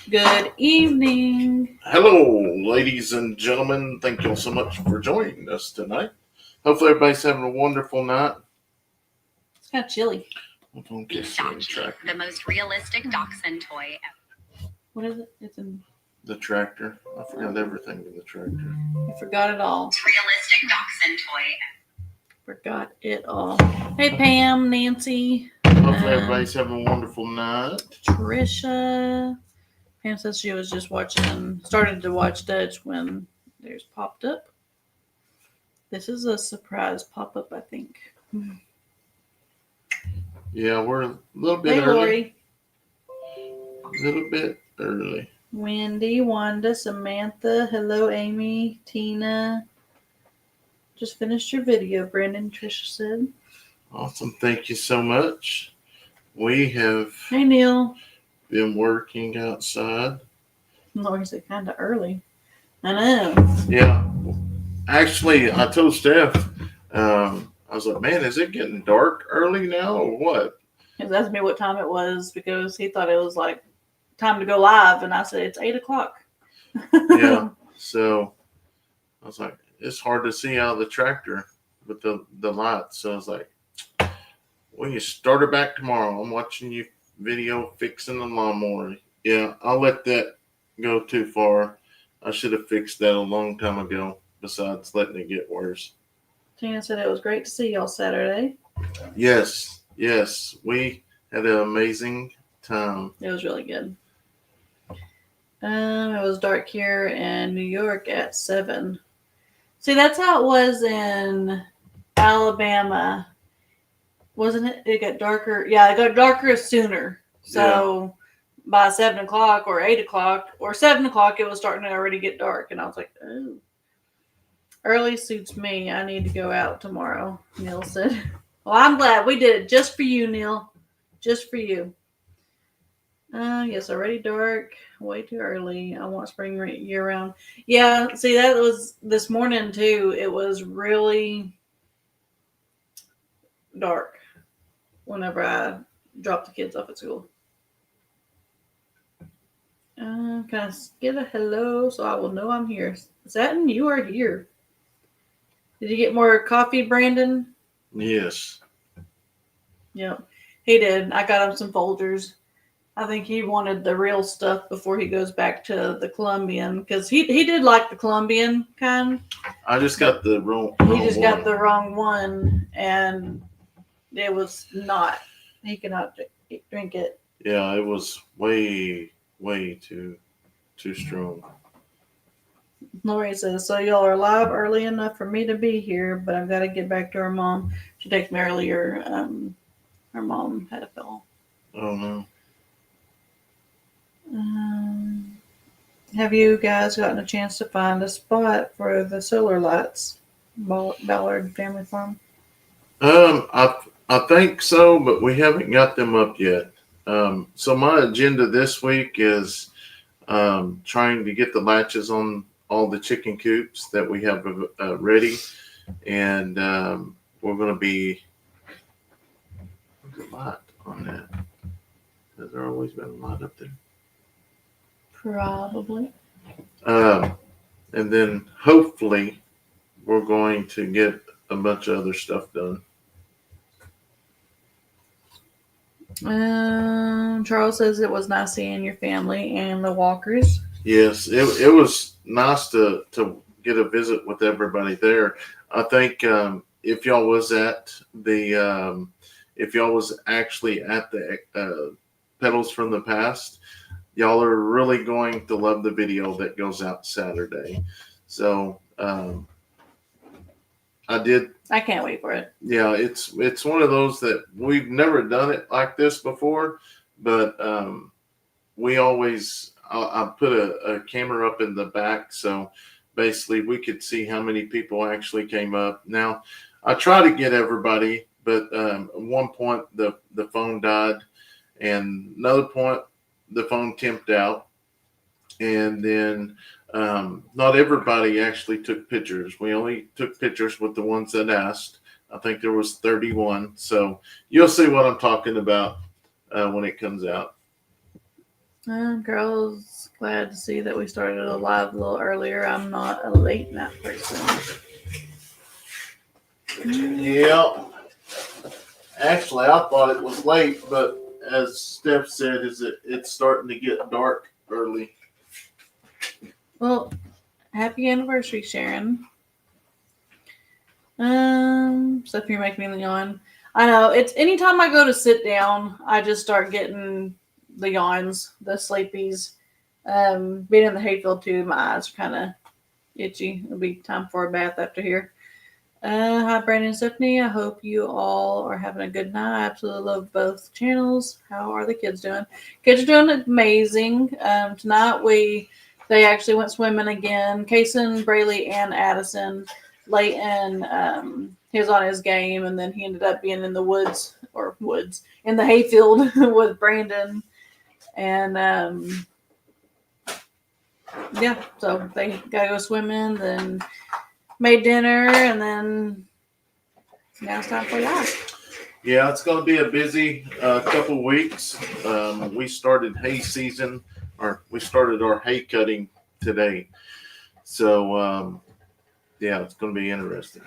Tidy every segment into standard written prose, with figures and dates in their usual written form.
Good evening. Hello, ladies and gentlemen. Thank you all so much for joining us tonight. Hopefully, everybody's having a wonderful night. It's kind of chilly. The most realistic dachshund toy ever. What is it? It's in the tractor. I forgot everything in the tractor. You forgot it all. Realistic dachshund toy. Forgot it all. Hey, Pam, Nancy. Hopefully, everybody's having a wonderful night. Trisha. Pam says she was just started to watch Dutch when theirs popped up. This is a surprise pop-up, I think. Yeah, we're a little bit early. Lori. A little bit early. Wendy, Wanda, Samantha. Hello, Amy, Tina. Just finished your video, Brandon, Trisha said. Awesome. Thank you so much. We have Hey, Neil. Been working outside. Lori said kind of early. I know. Yeah. Actually, I told Steph, I was like, man, is it getting dark early now or what? He was asking me what time it was because he thought it was like time to go live. And I said, it's 8 o'clock. Yeah. So I was like, it's hard to see out of the tractor with the lights. So I was like, well, you start it back tomorrow. I'm watching you video fixing the lawnmower. Yeah, I'll let that go too far. I should have fixed that a long time ago, besides letting it get worse. Tina said it was great to see y'all Saturday. Yes. We had an amazing time. It was really good. It was dark here in New York at 7. See, that's how it was in Alabama. Wasn't it? It got darker. Yeah, it got darker sooner. So by 7 o'clock or 8 o'clock or 7 o'clock, it was starting to already get dark. And I was like, oh. Early suits me. I need to go out tomorrow, Neil said. Well, I'm glad we did it just for you, Neil. Just for you. Yes, already dark. Way too early. I want spring year round. Yeah, see, that was this morning too. It was really dark whenever I dropped the kids off at school. Can I get a hello so I will know I'm here? Satin, you are here. Did you get more coffee, Brandon? Yes. Yep, he did. I got him some Folgers. I think he wanted the real stuff before he goes back to the Colombian because he did like the Colombian kind. I just got the wrong got the wrong one, and it was not. He cannot drink it. Yeah, it was way too strong. Lori says, so y'all are live early enough for me to be here, but I've got to get back to her mom. She texted me earlier. Her mom had a fall. Oh, no. Have you guys gotten a chance to find a spot for the solar lights? Ballard Family Farm? I think so, but we haven't got them up yet. So my agenda this week is trying to get the latches on all the chicken coops that we have ready, and we're going to be a lot on that. Has there always been a lot up there? Probably. And then hopefully we're going to get a bunch of other stuff done. Charles says it was nice seeing your family and the Walkers. Yes, it was nice to get a visit with everybody there. I think if y'all was actually at the Petals from the Past, y'all are really going to love the video that goes out Saturday. So I can't wait for it. Yeah, it's one of those that we've never done it like this before, but we always I put a camera up in the back, so basically we could see how many people actually came up. Now, I try to get everybody, but at one point the phone died, and another point the phone timped out, and then not everybody actually took pictures. We only took pictures with the ones that asked. I think there was 31. So you'll see what I'm talking about when it comes out. Girls, glad to see that we started a live a little earlier. I'm not a late night person. Yeah. Actually, I thought it was late, but as Steph said, it's starting to get dark early. Well, happy anniversary, Sharon. Stuff you're making me yawn. I know, it's anytime I go to sit down, I just start getting the yawns, the sleepies. Being in the hayfield too, my eyes are kind of itchy. It'll be time for a bath after here. Hi, Brandon and Stephanie. I hope you all are having a good night. I absolutely love both channels. How are the kids doing? Kids are doing amazing. Tonight they actually went swimming again. Kayson, Braylee, and Addison. Leighton, he was on his game, and then he ended up being in the woods in the hayfield with Brandon, and yeah. So they gotta go swimming, then made dinner, and then now it's time for life. Yeah, it's going to be a busy couple weeks. We started hay season, or we started our hay cutting today. So, yeah, it's going to be interesting.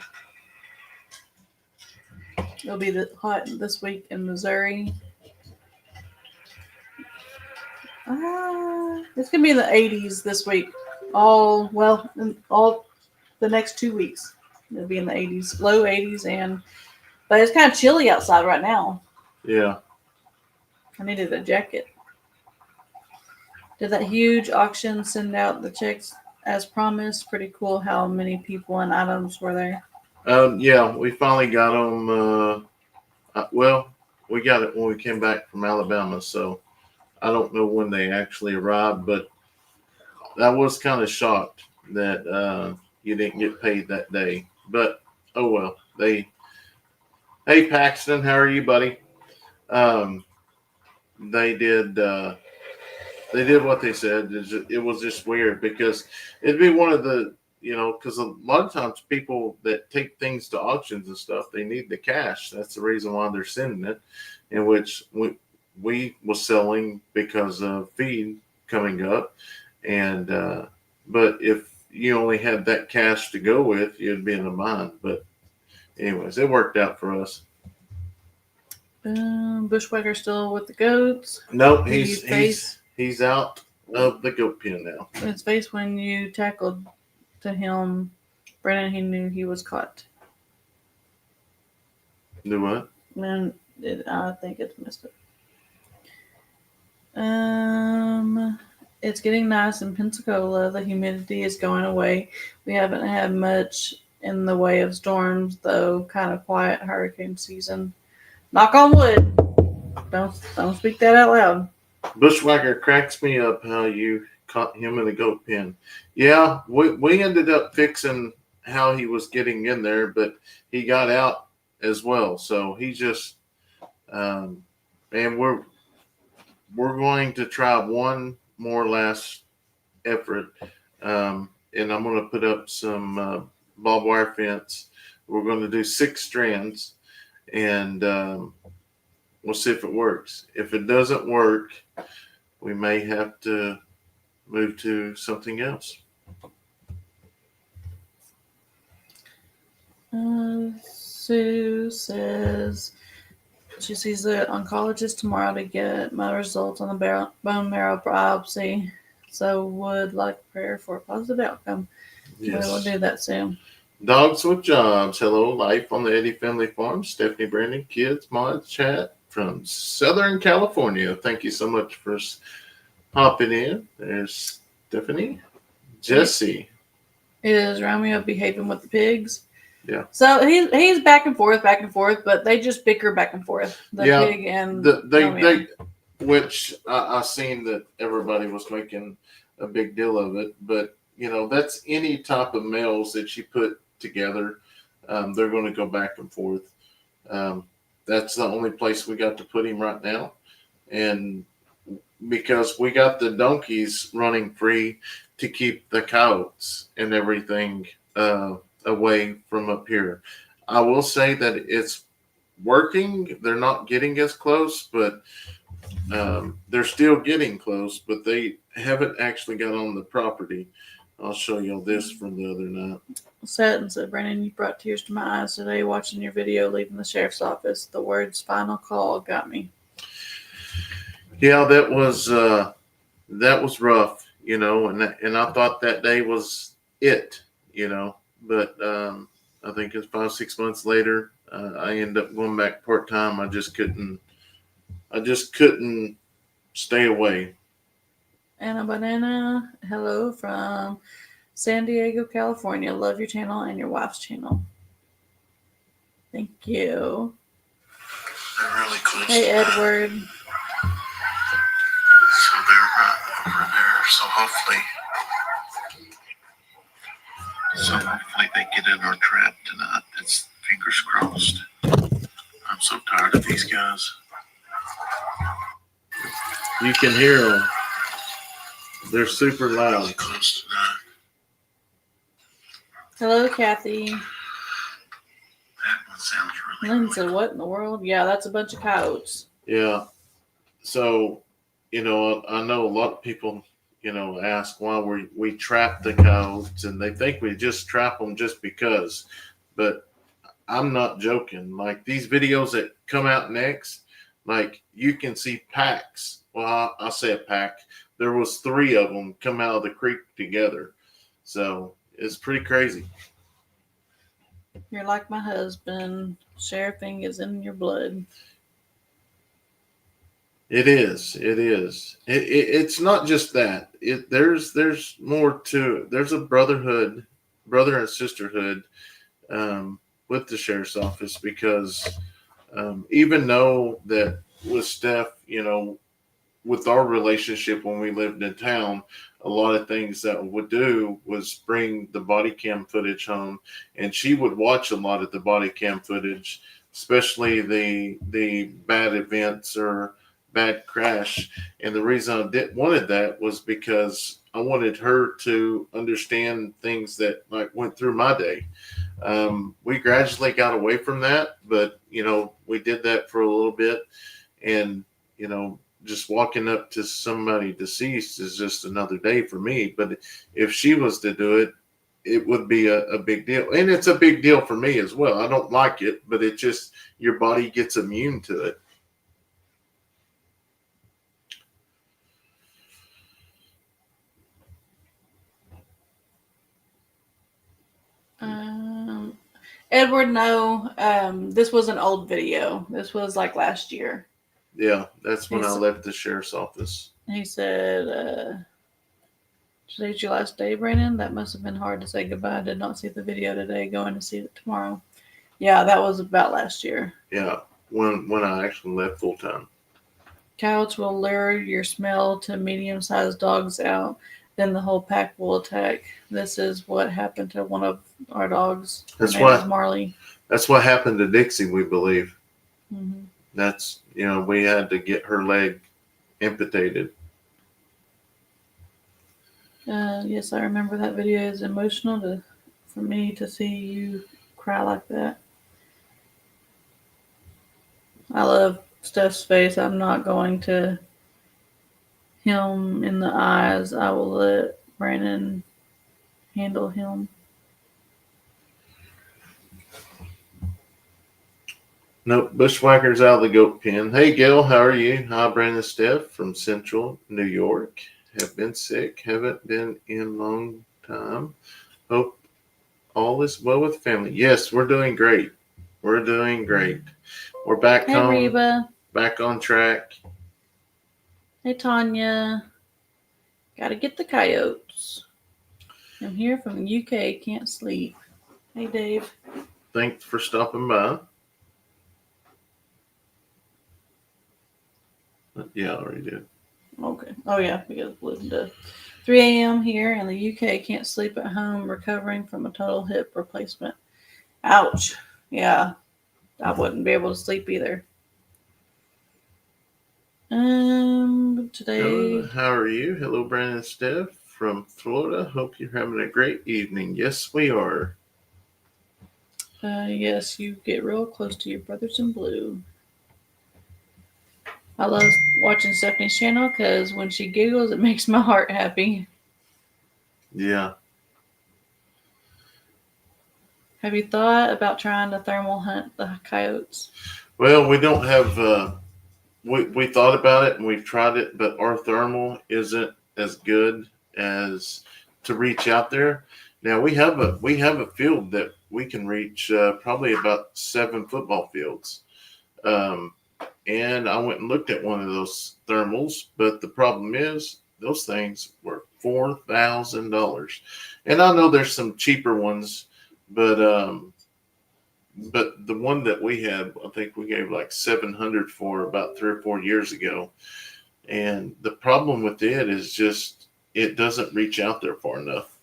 It'll be hot this week in Missouri. It's gonna be in the 80s this week. All the next 2 weeks. It'll be in the 80s, low 80s, but it's kind of chilly outside right now. Yeah. I needed a jacket. Did that huge auction send out the checks as promised? Pretty cool how many people and items were there. Yeah, we finally got them. Well, we got it when we came back from Alabama, so I don't know when they actually arrived, but I was kind of shocked that you didn't get paid that day. But oh well. Hey Paxton, how are you, buddy? They did. They did what they said. It was just weird because it'd be one of the, because a lot of times people that take things to auctions and stuff, they need the cash. That's the reason why they're sending it. In which we was selling because of feed coming up, and but if you only had that cash to go with, you'd be in a bind. But anyways, it worked out for us. Bushwhacker still with the goats. Nope, he's out of the goat pen now. His face when you tackled to him, Brennan, he knew he was caught. Do what? And I think it's messed up. It's getting nice in Pensacola. The humidity is going away. We haven't had much in the way of storms, though. Kind of quiet hurricane season. Knock on wood. Don't speak that out loud. Bushwhacker cracks me up how you caught him in a goat pen. Yeah, we ended up fixing how he was getting in there, but he got out as well. So he just, and we're going to try one more last effort, and I'm going to put up some barbed wire fence. We're going to do 6 strands, and we'll see if it works. If it doesn't work, we may have to move to something else. Sue says she sees the oncologist tomorrow to get my results on the bone marrow biopsy. So would like prayer for a positive outcome. Yes. We will do that soon. Dogs with jobs. Hello, life on the Eddy family farm. Stephanie, Brandon, kids, mod chat from Southern California. Thank you so much for hopping in. There's Stephanie. Jesse. Is Romeo behaving with the pigs? Yeah. So he's back and forth, but they just bicker back and forth. The pig and they which I seen that everybody was making a big deal of it, but that's any type of males that you put together. They're going to go back and forth. That's the only place we got to put him right now, and because we got the donkeys running free to keep the coyotes and everything away from up here. I will say that it's working. They're not getting as close, but they're still getting close, but they haven't actually got on the property. I'll show y'all this from the other night. Said, Brandon, you brought tears to my eyes today watching your video leaving the sheriff's office. The words "final call" got me. Yeah, that was rough, and I thought that day was it, but I think it's 5-6 months later. I ended up going back part time. I just couldn't stay away. Anna Banana, hello from San Diego, California. Love your channel and your wife's channel. Thank you. They're really close. Hey, Edward. So they're right over there. So hopefully they get in our trap tonight. It's fingers crossed. I'm so tired of these guys. You can hear them. They're super loud. Really close tonight. Hello, Kathy. That one sounds really Lynn said, what in the world? Yeah, that's a bunch of coyotes. Yeah. So, I know a lot of people, ask why we trap the coyotes, and they think we just trap them just because. But I'm not joking. Like these videos that come out next, like you can see packs. Well, I'll say a pack. There was 3 of them come out of the creek together. So it's pretty crazy. You're like my husband. Sheriffing is in your blood. It is. It's not just that. There's more to it. There's a brother and sisterhood with the sheriff's office because even though that with Steph, with our relationship when we lived in town, a lot of things that we would do was bring the body cam footage home, and she would watch a lot of the body cam footage, especially the bad events or bad crash. And the reason I wanted that was because I wanted her to understand things that like went through my day. We gradually got away from that, but we did that for a little bit, and just walking up to somebody deceased is just another day for me. But if she was to do it, it would be a big deal. And it's a big deal for me as well. I don't like it, but it just, your body gets immune to it. Edward, no. This was an old video. This was like last year. Yeah, that's when I left the sheriff's office. He said, today's your last day, Brandon? That must have been hard to say goodbye. I did not see the video today. Going to see it tomorrow. Yeah, that was about last year. Yeah, when I actually left full time. Coyotes will lure your smell to medium-sized dogs out. Then the whole pack will attack. This is what happened to one of our dogs. Her name is Marley. That's what happened to Dixie, we believe. Mm-hmm. That's, we had to get her leg amputated. Yes, I remember that video. Is emotional for me to see you cry like that. I love Steph's face. I'm not going to him in the eyes. I will let Brandon handle him. Nope, Bushwhacker's out of the goat pen. Hey, Gail, how are you? Hi, Brandon, Steph from Central New York. Have been sick. Haven't been in long time. Hope all is well with family. Yes, we're doing great. We're doing great. We're back home. Hey, Reba. Back on track. Hey, Tanya. Gotta get the coyotes. I'm here from the UK. Can't sleep. Hey, Dave. Thanks for stopping by. Yeah, I already did. Okay. Oh, yeah, because it's living to 3 a.m. here in the UK. Can't sleep at home. Recovering from a total hip replacement. Ouch. Yeah. I wouldn't be able to sleep either. Today. Hello, how are you? Hello, Brandon and Steph from Florida. Hope you're having a great evening. Yes, we are. Yes, you get real close to your brothers in blue. I love watching Stephanie's channel because when she giggles, it makes my heart happy. Yeah. Have you thought about trying to thermal hunt the coyotes? Well, we don't have. We thought about it and we've tried it, but our thermal isn't as good as to reach out there. Now we have a field that we can reach probably about 7 football fields. And I went and looked at one of those thermals, but the problem is those things were $4,000. And I know there's some cheaper ones, but the one that we had, I think we gave like $700 for about 3 or 4 years ago. And the problem with it is just it doesn't reach out there far enough.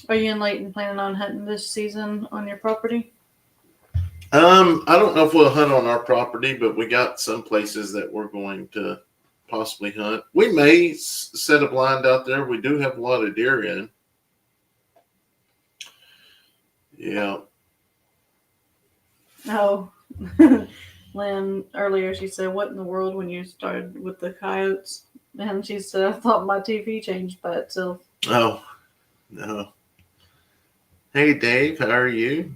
Are you and Leighton planning on hunting this season on your property? I don't know if we'll hunt on our property, but we got some places that we're going to possibly hunt. We may set a blind out there. We do have a lot of deer in. Yeah. Oh, Lynn, earlier she said, what in the world when you started with the coyotes? And she said, I thought my TV changed by itself. Oh, no. Hey, Dave, how are you?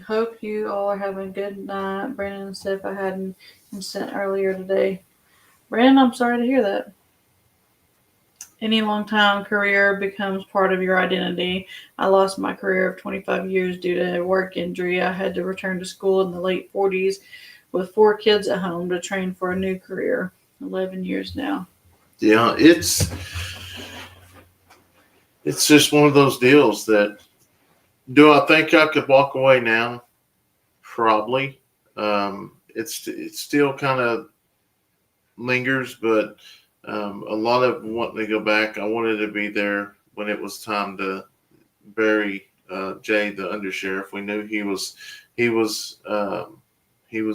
Hope you all are having a good night. Brandon and Steph, I had him sent earlier today. Brandon, I'm sorry to hear that. Any long-time career becomes part of your identity. I lost my career of 25 years due to a work injury. I had to return to school in the late 40s with 4 kids at home to train for a new career. 11 years now. Yeah, it's just one of those deals that, do I think I could walk away now? Probably. It still kind of lingers, but a lot of wanting to go back. I wanted to be there when it was time to bury Jay, the undersheriff. We knew he was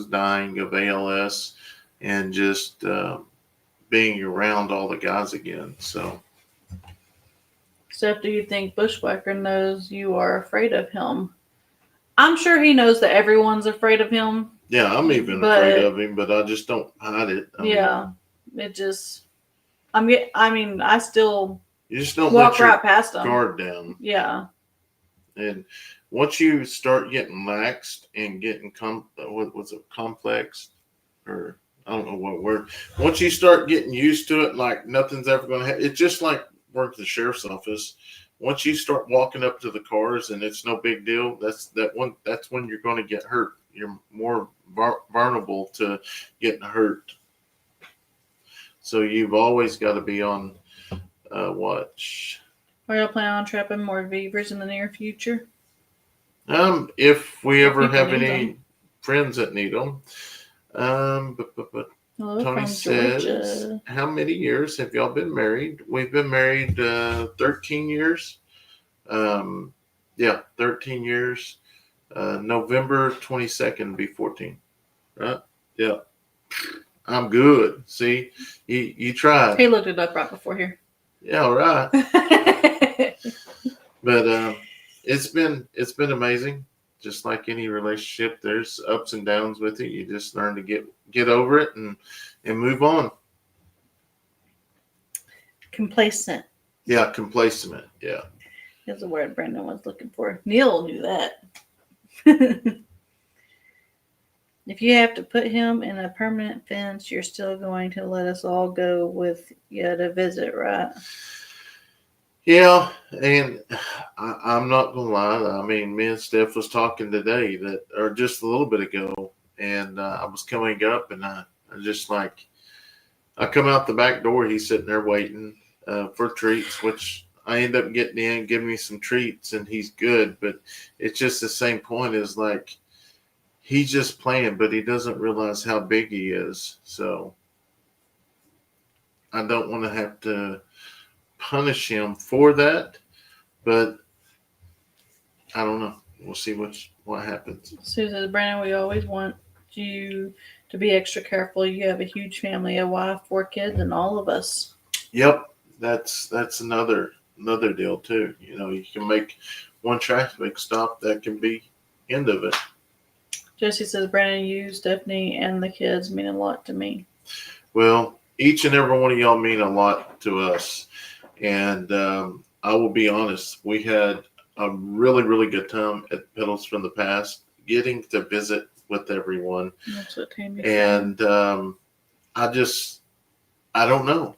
dying of ALS, and just being around all the guys again. So, Steph, do you think Bushwhacker knows you are afraid of him? I'm sure he knows that everyone's afraid of him. Yeah, I'm even afraid of him, but I just don't hide it. I still you just don't walk let your right past him. guard down. Yeah. And once you start getting laxed and getting complex, or I don't know what word. Once you start getting used to it, like nothing's ever going to happen. It's just like working at the sheriff's office. Once you start walking up to the cars and it's no big deal, that's when you're going to get hurt. You're more vulnerable to getting hurt. So you've always got to be on watch. Are y'all planning on trapping more beavers in the near future? If we ever have any friends that need them. Tony says, Georgia. How many years have y'all been married? We've been married 13 years. 13 years. November 22nd be 14. Right? Yeah. I'm good. See, you tried. He looked it up right before here. Yeah, right. But it's been amazing. Just like any relationship, there's ups and downs with it. You just learn to get over it and move on. Complacent. Yeah, complacent. Yeah. That's the word Brandon was looking for. Neil knew that. If you have to put him in a permanent fence, you're still going to let us all go with you to visit, right? Yeah, and I'm not gonna lie. I mean, me and Steph was talking today or just a little bit ago, and I was coming up, and I just I come out the back door. He's sitting there waiting for treats, which I end up getting in, giving me some treats, and he's good. But it's just the same point as he's just playing, but he doesn't realize how big he is. So I don't want to have to punish him for that, but I don't know. We'll see what happens. Sue says, Brandon, we always want you to be extra careful. You have a huge family, a wife, 4 kids, and all of us. Yep, that's another deal too. You can make one traffic stop, that can be end of it. Jesse says, Brandon, you, Stephanie, and the kids mean a lot to me. Well, each and every one of y'all mean a lot to us. And I will be honest, we had a really, really good time at Pedals from the Past, getting to visit with everyone. That's what Tammy said. And I don't know.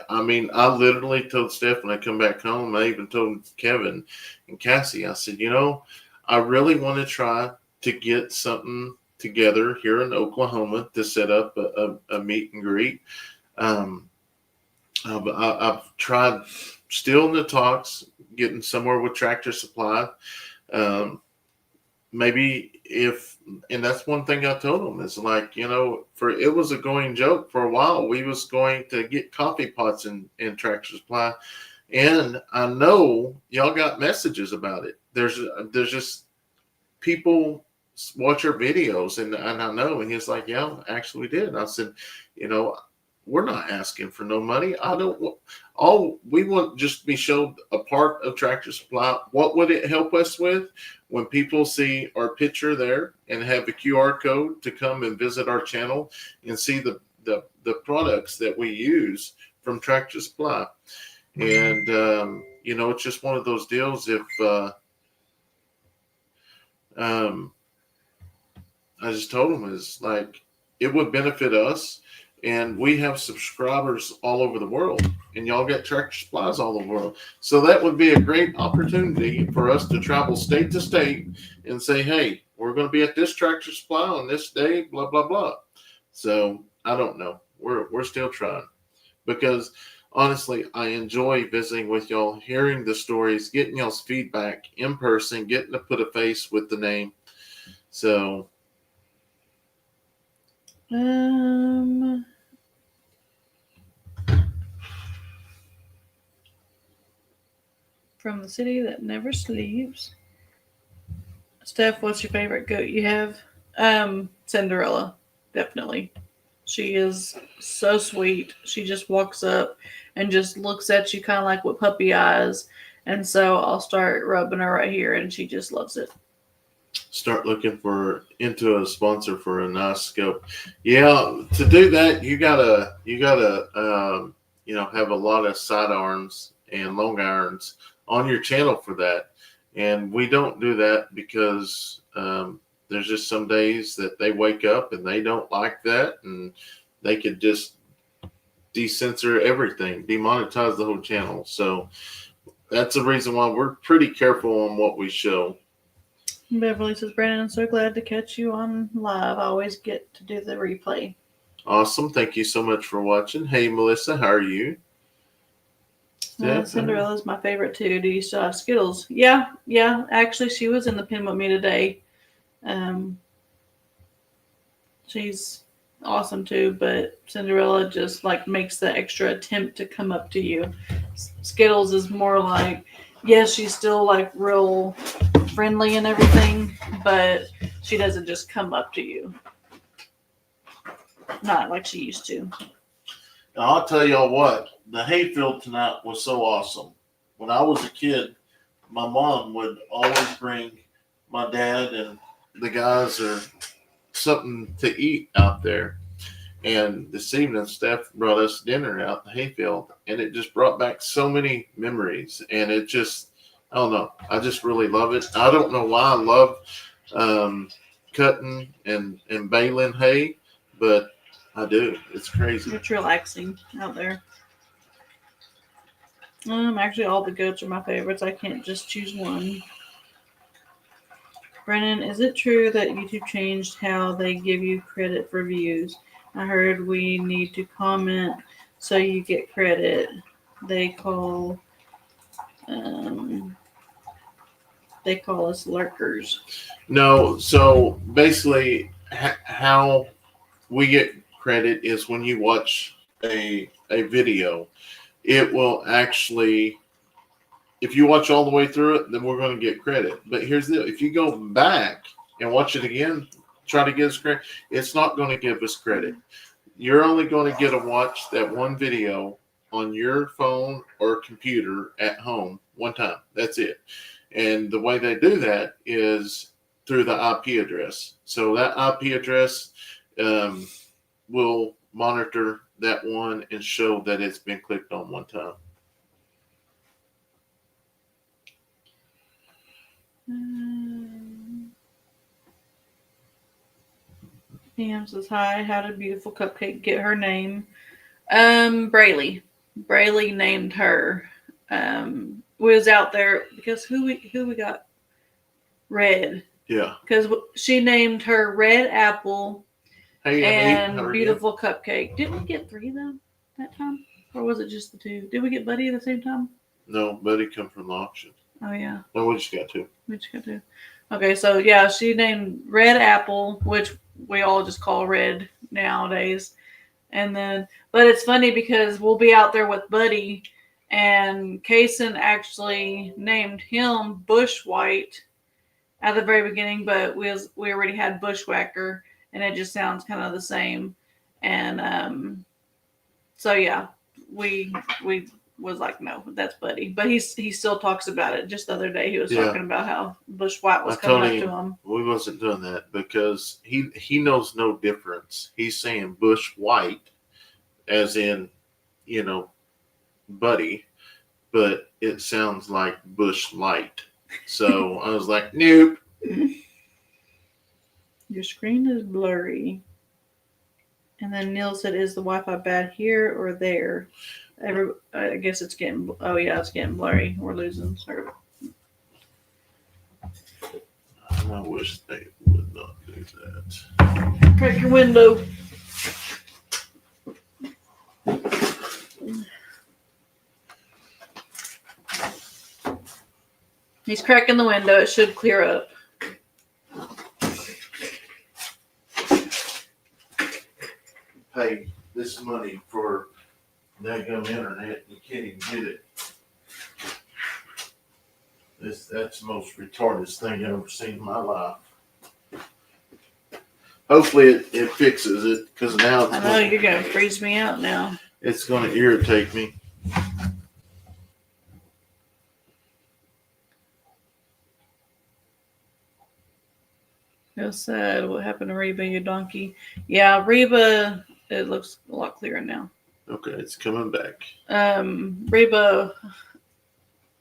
I mean, I literally told Steph when I come back home, I even told Kevin and Cassie, I said, I really want to try to get something together here in Oklahoma to set up a meet and greet. I've tried still in the talks, getting somewhere with Tractor Supply. Maybe and that's one thing I told them is like, it was a going joke for a while. We was going to get coffee pots in Tractor Supply. And I know y'all got messages about it. There's just people watch our videos and I know. And he's like, yeah, actually did. And I said, we're not asking for no money. We want just to be showed a part of Tractor Supply. What would it help us with when people see our picture there and have a QR code to come and visit our channel and see the products that we use from Tractor Supply? And, it's just one of those deals. If I just told them is like, it would benefit us. And we have subscribers all over the world, and y'all get Tractor Supplies all over the world. So that would be a great opportunity for us to travel state to state and say, hey, we're going to be at this Tractor Supply on this day, blah, blah, blah. So I don't know. We're still trying because honestly, I enjoy visiting with y'all, hearing the stories, getting y'all's feedback in person, getting to put a face with the name. So from the city that never sleeps. Steph, what's your favorite goat you have? Cinderella, definitely. She is so sweet. She just walks up and just looks at you kind of like with puppy eyes. And so I'll start rubbing her right here, and she just loves it. Start looking into a sponsor for a nice scope. Yeah, to do that, you gotta have a lot of side arms and long irons on your channel for that. And we don't do that because there's just some days that they wake up and they don't like that, and they could just decensor everything, demonetize the whole channel. So that's the reason why we're pretty careful on what we show. Beverly says, Brandon, I'm so glad to catch you on live. I always get to do the replay. Awesome. Thank you so much for watching. Hey, Melissa, how are you? Cinderella's my favorite too. Do you still have Skittles? Yeah. Actually, she was in the pen with me today. She's awesome too, but Cinderella just like makes the extra attempt to come up to you. Skittles is more like, yes, she's still like real friendly and everything, but she doesn't just come up to you. Not like she used to. Now, I'll tell y'all what, the hayfield tonight was so awesome. When I was a kid, my mom would always bring my dad and the guys or something to eat out there. And this evening, Steph brought us dinner out in the hayfield, and it just brought back so many memories. And it just, I don't know, I just really love it. I don't know why I love cutting and baling hay, but I do. It's crazy. It's relaxing out there. Actually, all the goats are my favorites. I can't just choose one. Brennan, is it true that YouTube changed how they give you credit for views? I heard we need to comment so you get credit. They call us lurkers. No, so basically how we get credit is when you watch a video, it will actually, if you watch all the way through it, then we're going to get credit. But here's the deal. If you go back and watch it again, try to give us credit, it's not going to give us credit. You're only going to get to watch that one video on your phone or computer at home one time. That's it. And the way they do that is through the IP address. So that IP address will monitor that one and show that it's been clicked on one time. Pam says, hi, how did Beautiful Cupcake get her name? Braylee. Braylee named her. We was out there because who we got? Red. Yeah. Because she named her Red Apple Hey, and Beautiful Cupcake. Didn't we get 3 though that time? Or was it just the 2? Did we get Buddy at the same time? No, Buddy come from the auction. Oh, yeah. No, we just got 2. We just got 2. Okay, so yeah, she named Red Apple, which we all just call Red nowadays. And then, but it's funny because we'll be out there with Buddy, and Kayson actually named him Bush White at the very beginning, but we already had Bushwhacker, and it just sounds kind of the same. And so yeah, we was like, no, that's Buddy, but he still talks about it. Just the other day, he was talking about how Bush White was coming up to him. We wasn't doing that because he knows no difference. He's saying Bush White, as in, Buddy, but it sounds like Bush Light. So I was like, nope. Your screen is blurry. And then Neil said, is the Wi-Fi bad here or there? I guess it's getting, it's getting blurry. We're losing service. I wish they would not do that. Crack your window. He's cracking the window. It should clear up. Pay this money for that gum internet. You can't even get it. That's the most retarded thing I've ever seen in my life. Hopefully it fixes it, because now I know you're going to freeze me out now. It's going to irritate me. Feel sad. What happened to Reba, your donkey? Yeah, Reba, it looks a lot clearer now. Okay, it's coming back. Reba,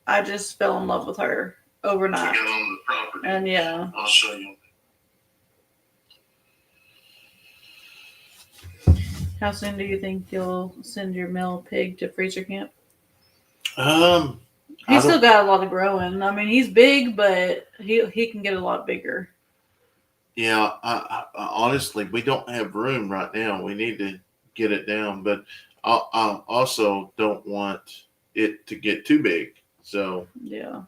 I just fell in love with her overnight. To get on the property. And yeah. I'll show you. How soon do you think you'll send your male pig to freezer camp? He's still got a lot of growing. I mean, he's big, but he can get a lot bigger. Yeah, I honestly, we don't have room right now. We need to get it down, but I also don't want it to get too big. So yeah,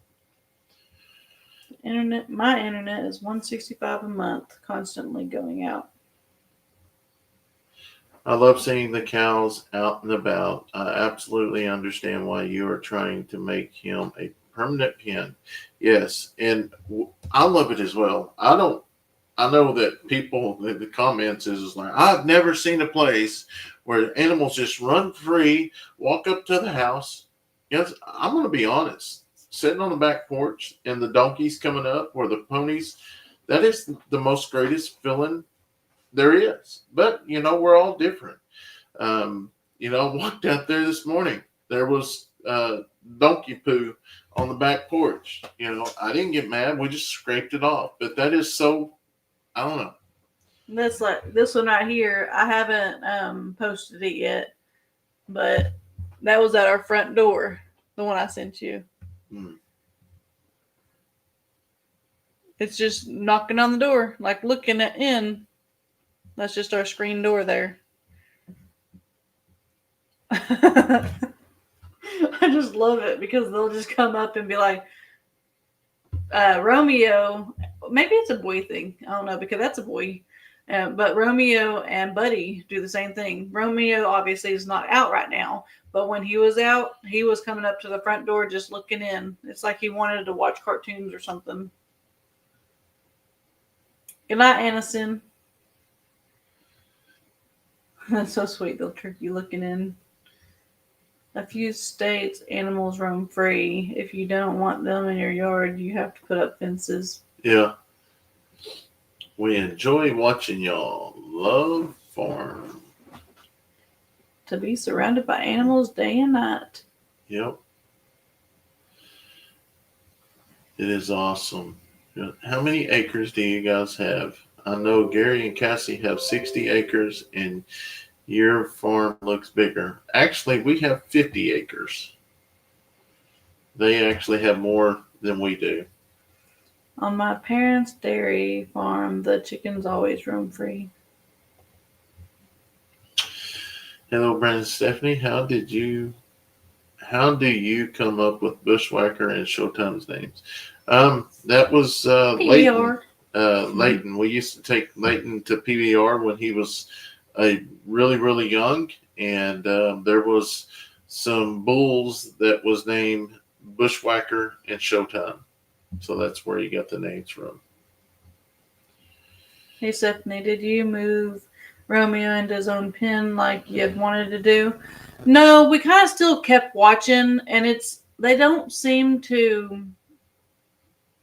my internet is $165 a month, constantly going out. I love seeing the cows out and about. I absolutely understand why you are trying to make him a permanent pen. Yes, and I love it as well. I know that people, the comments is like, I've never seen a place where animals just run free, walk up to the house. Yes, I'm going to be honest. Sitting on the back porch and the donkeys coming up or the ponies, that is the most greatest feeling there is. But, we're all different. I walked out there this morning. There was donkey poo on the back porch. I didn't get mad. We just scraped it off. But that is so, I don't know. That's like this one right here. I haven't posted it yet, but that was at our front door. The one I sent you. It's just knocking on the door, like looking in. That's just our screen door there. I just love it because they'll just come up and be like, Romeo, maybe it's a boy thing. I don't know, because that's a boy. But Romeo and Buddy do the same thing. Romeo obviously is not out right now, but when he was out, he was coming up to the front door just looking in. It's like he wanted to watch cartoons or something. Good night, Addison. That's so sweet, little turkey looking in. A few states, animals roam free. If you don't want them in your yard, you have to put up fences. Yeah. We enjoy watching y'all. Love farm. To be surrounded by animals day and night. Yep. It is awesome. How many acres do you guys have? I know Gary and Cassie have 60 acres, and your farm looks bigger. Actually, we have 50 acres. They actually have more than we do. On my parents' dairy farm, the chickens always roam free. Hello, Brandon, Stephanie. How do you come up with Bushwhacker and Showtime's names? That was Leighton. Leighton. We used to take Leighton to PBR when he was really, really young, and there was some bulls that was named Bushwhacker and Showtime. So that's where you got the names from. Hey, Stephanie, did you move Romeo into his own pen like you had wanted to do? No, we kind of still kept watching, and they don't seem to.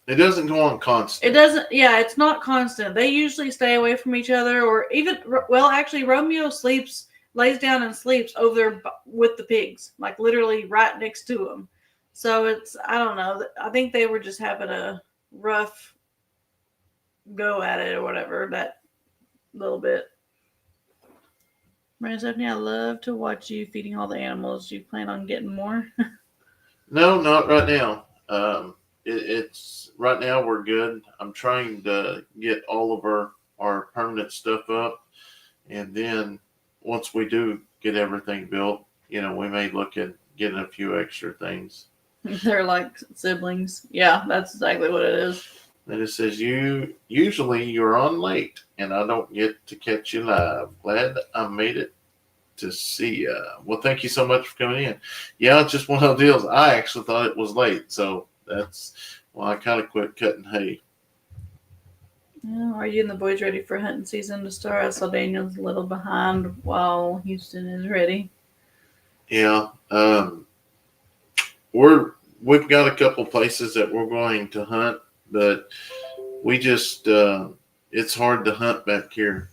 It doesn't go on constant. It doesn't. Yeah, it's not constant. They usually stay away from each other, or even. Well, actually, Romeo lays down and sleeps over there with the pigs, like literally right next to him. So I don't know. I think they were just having a rough go at it or whatever, that little bit. Brandon, Stephanie, I love to watch you feeding all the animals. You plan on getting more? No, not right now. It's right now we're good. I'm trying to get all of our permanent stuff up, and then once we do get everything built, we may look at getting a few extra things. They're like siblings. Yeah, that's exactly what it is. And it says usually you're on late, and I don't get to catch you live. Glad I made it to see you. Well, thank you so much for coming in. Yeah, it's just one of those deals. I actually thought it was late, so that's why I kind of quit cutting hay. Yeah, are you and the boys ready for hunting season to start? I saw Daniel's a little behind while Houston is ready. Yeah, we've got a couple places that we're going to hunt, but we just it's hard to hunt back here.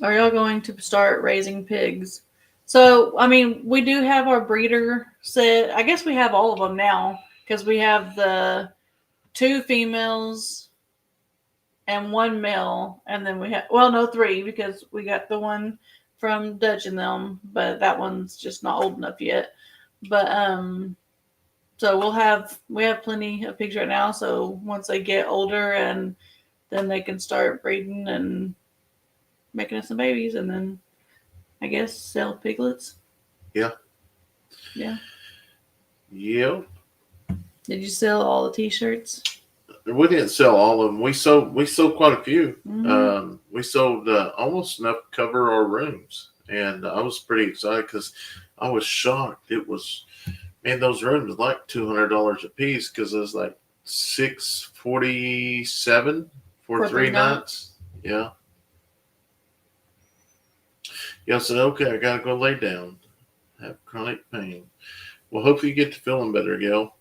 Are y'all going to start raising pigs? So, I mean, we do have our breeder set. I guess we have all of them now because we have the 2 females and 1 male, and then we have 3 because we got the one from Dutch and them, but that one's just not old enough yet. But so we have plenty of pigs right now. So once they get older, and then they can start breeding and making us some babies, and then I guess sell piglets. Yeah. Yeah. Yep. Did you sell all the T-shirts? We didn't sell all of them. We sold quite a few. Mm-hmm. We sold almost enough to cover our rooms, and I was pretty excited because I was shocked. It was, man, those rooms like $200 a piece because it was like $647 for 3 nights. Yeah. Yeah, I said, okay, I gotta go lay down. I have chronic pain. Well, hopefully you get to feeling better, Gail.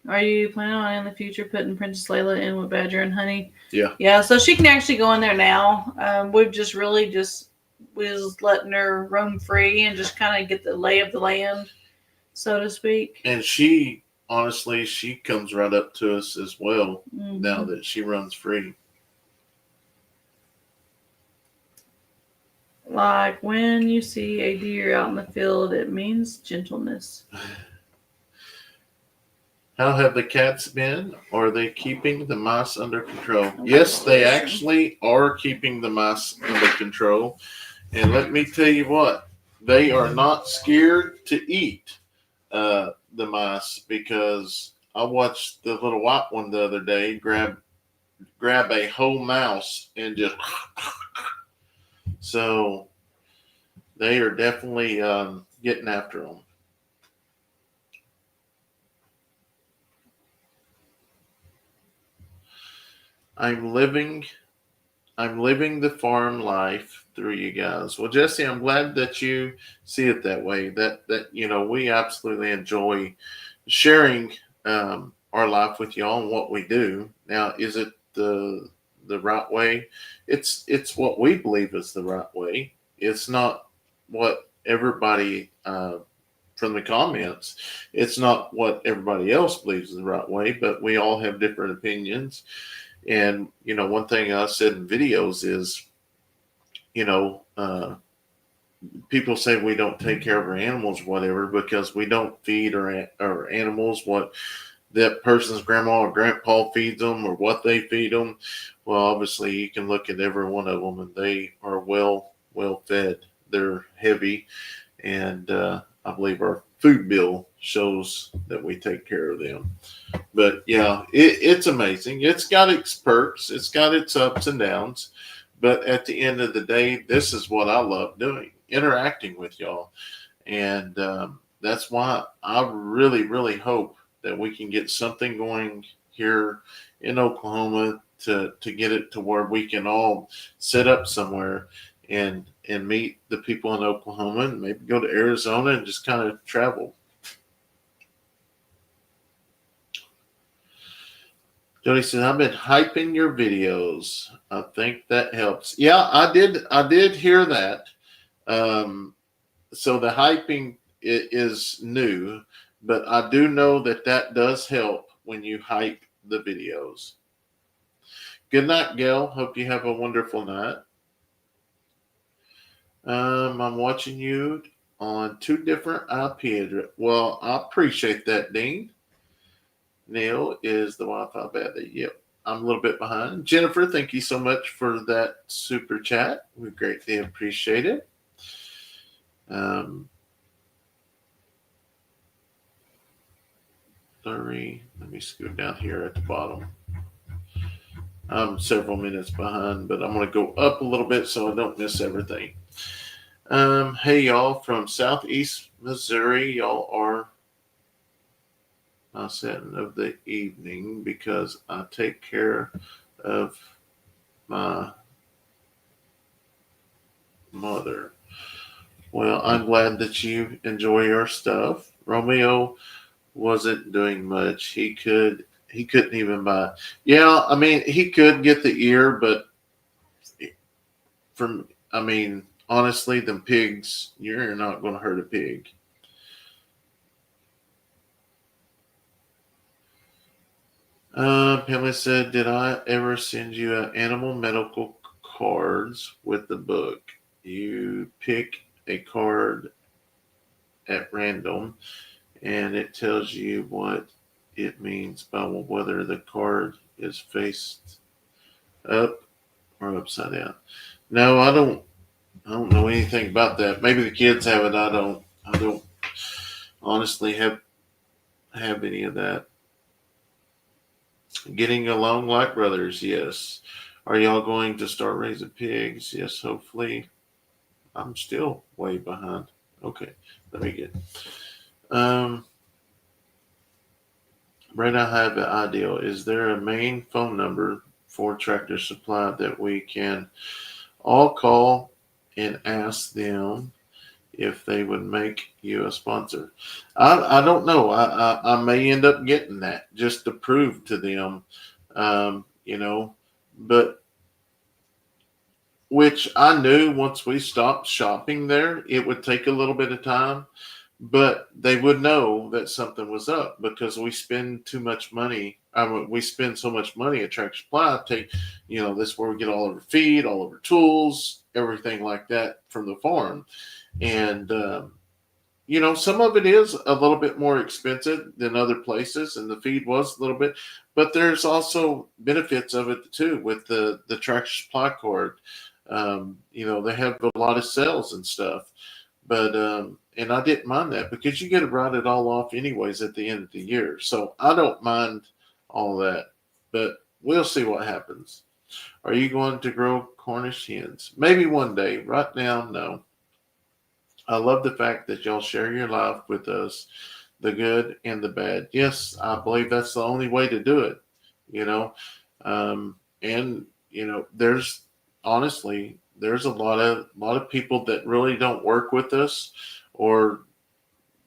Are you planning on in the future putting Princess Layla in with Badger and Honey? Yeah. Yeah, so she can actually go in there now. We've just really was letting her roam free and just kind of get the lay of the land, so to speak. And she, honestly, she comes right up to us as well now that she runs free. Like when you see a deer out in the field, it means gentleness. How have the cats been? Are they keeping the mice under control? Yes, they actually are keeping the mice under control. And let me tell you what, they are not scared to eat the mice, because I watched the little white one the other day grab a whole mouse and just so they are definitely getting after them. I'm living the farm life through you guys. Well, Jesse, I'm glad that you see it that way. That we absolutely enjoy sharing our life with y'all and what we do. Now, is it the right way. It's what we believe is the right way. It's not what everybody from the comments. It's not what everybody else believes is the right way, but we all have different opinions. And one thing I said in videos is, people say we don't take care of our animals, whatever, because we don't feed our animals what that person's grandma or grandpa feeds them or what they feed them. Well, obviously you can look at every one of them and they are well fed. They're heavy. And I believe our food bill shows that we take care of them. But yeah, it's amazing. It's got its perks. It's got its ups and downs. But at the end of the day, this is what I love doing, interacting with y'all. And that's why I really, really hope that we can get something going here in Oklahoma to get it to where we can all set up somewhere and meet the people in Oklahoma and maybe go to Arizona and just kind of travel. Jody says, I've been hyping your videos. I think that helps. Yeah, I did hear that. So the hyping is new, but I do know that does help when you hype the videos. Good night, Gail. Hope you have a wonderful night. I'm watching you on 2 different IP addresses. Well, I appreciate that, Dean. Neil, is the Wi-Fi bad? Yep. I'm a little bit behind. Jennifer, thank you so much for that super chat. We greatly appreciate it. Let me scoot down here at the bottom. I'm several minutes behind, but I'm going to go up a little bit so I don't miss everything. Hey, y'all from Southeast Missouri. Y'all are my setting of the evening because I take care of my mother. Well, I'm glad that you enjoy your stuff. Romeo wasn't doing much. He couldn't even buy. Yeah, I mean, he could get the ear, but honestly, them pigs, you're not going to hurt a pig. Pamela said, did I ever send you animal medical cards with the book? You pick a card at random and it tells you what it means by whether the card is faced up or upside down. No, I don't know anything about that. Maybe the kids have it. I don't honestly have any of that. Getting along like brothers, yes. Are y'all going to start raising pigs? Yes, hopefully. I'm still way behind. Okay, let me get. Brad, I have an idea. Is there a main phone number for Tractor Supply that we can all call and ask them if they would make you a sponsor? I don't know. I may end up getting that just to prove to them, but which I knew once we stopped shopping there, it would take a little bit of time, but they would know that something was up because we spend too much money. We spend so much money at Tractor Supply. This is where we get all of our feed, all of our tools, everything like that from the farm. And, some of it is a little bit more expensive than other places, and the feed was a little bit, but there's also benefits of it too with the Tractor Supply card. They have a lot of sales and stuff, but, and I didn't mind that because you get to write it all off anyways at the end of the year. So I don't mind all that, but we'll see what happens. Are you going to grow Cornish hens? Maybe one day. Right now, no. I love the fact that y'all share your life with us, the good and the bad. Yes, I believe that's the only way to do it, there's a lot of people that really don't work with us or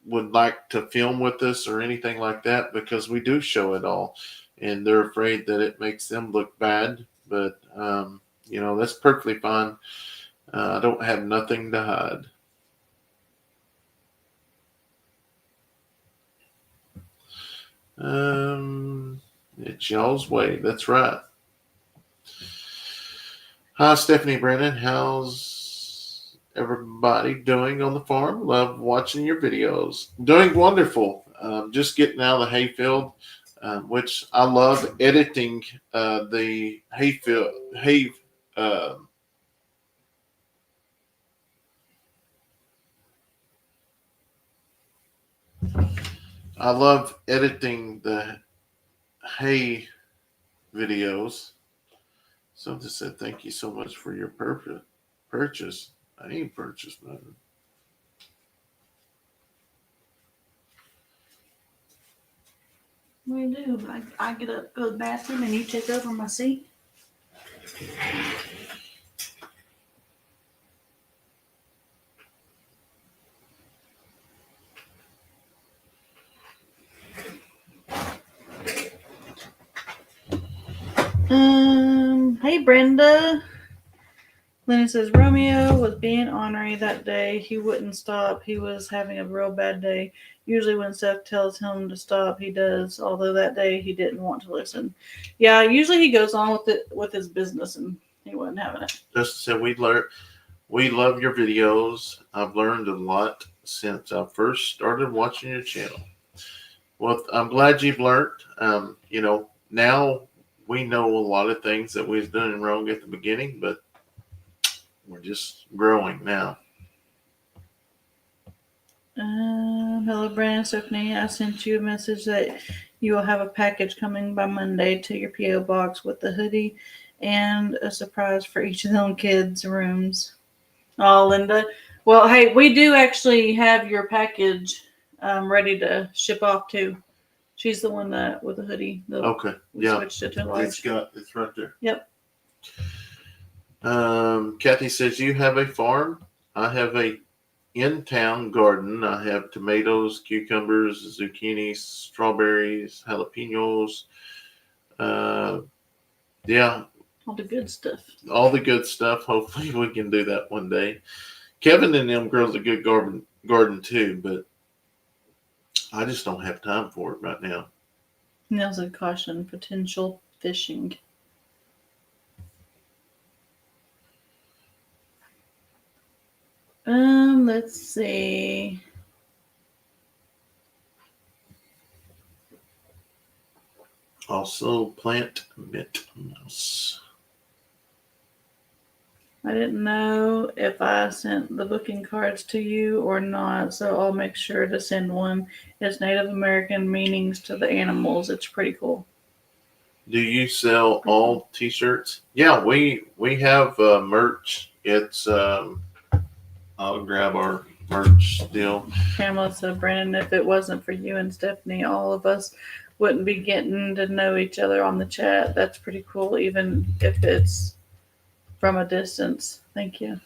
would like to film with us or anything like that because we do show it all. and they're afraid that it makes them look bad. But that's perfectly fine. I don't have nothing to hide. It's y'all's way. That's right. Hi, Stephanie Brennan. How's everybody doing on the farm? Love watching your videos. Doing wonderful. Just getting out of the hayfield, which I love editing the hayfield. I love editing the hay videos. Something said, "Thank you so much for your purchase." I ain't purchased nothing. What do you do? I get up, go to the bathroom, and you take over my seat. Hey Brenda. Lenny says Romeo was being ornery that day. He wouldn't stop. He was having a real bad day. Usually when Seth tells him to stop, he does. Although that day he didn't want to listen. Yeah, usually he goes on with his business, and he wasn't having it. Just said we love your videos. I've learned a lot since I first started watching your channel. Well, I'm glad you've learned. Now we know a lot of things that we was doing wrong at the beginning, but we're just growing now. Hello, Brandon, Stephanie. I sent you a message that you will have a package coming by Monday to your P.O. box with the hoodie and a surprise for each of them kids' rooms. Oh, Linda. Well, hey, we do actually have your package ready to ship off too. She's the one that with the hoodie. Okay. We Yeah. switched it to large. It's right there. Yep. Kathy says, you have a farm? I have a in-town garden. I have tomatoes, cucumbers, zucchini, strawberries, jalapenos. Yeah. All the good stuff. All the good stuff. Hopefully we can do that one day. Kevin and them grows a good garden too, but I just don't have time for it right now. Nails a caution, potential fishing. Let's see. Also, plant mint mouse. I didn't know if I sent the booking cards to you or not, so I'll make sure to send one. It's Native American meanings to the animals. It's pretty cool. Do you sell all t-shirts? Yeah, we have merch. It's I'll grab our merch still. Pamela said, Brandon, if it wasn't for you and Stephanie, all of us wouldn't be getting to know each other on the chat. That's pretty cool, even if it's from a distance. Thank you.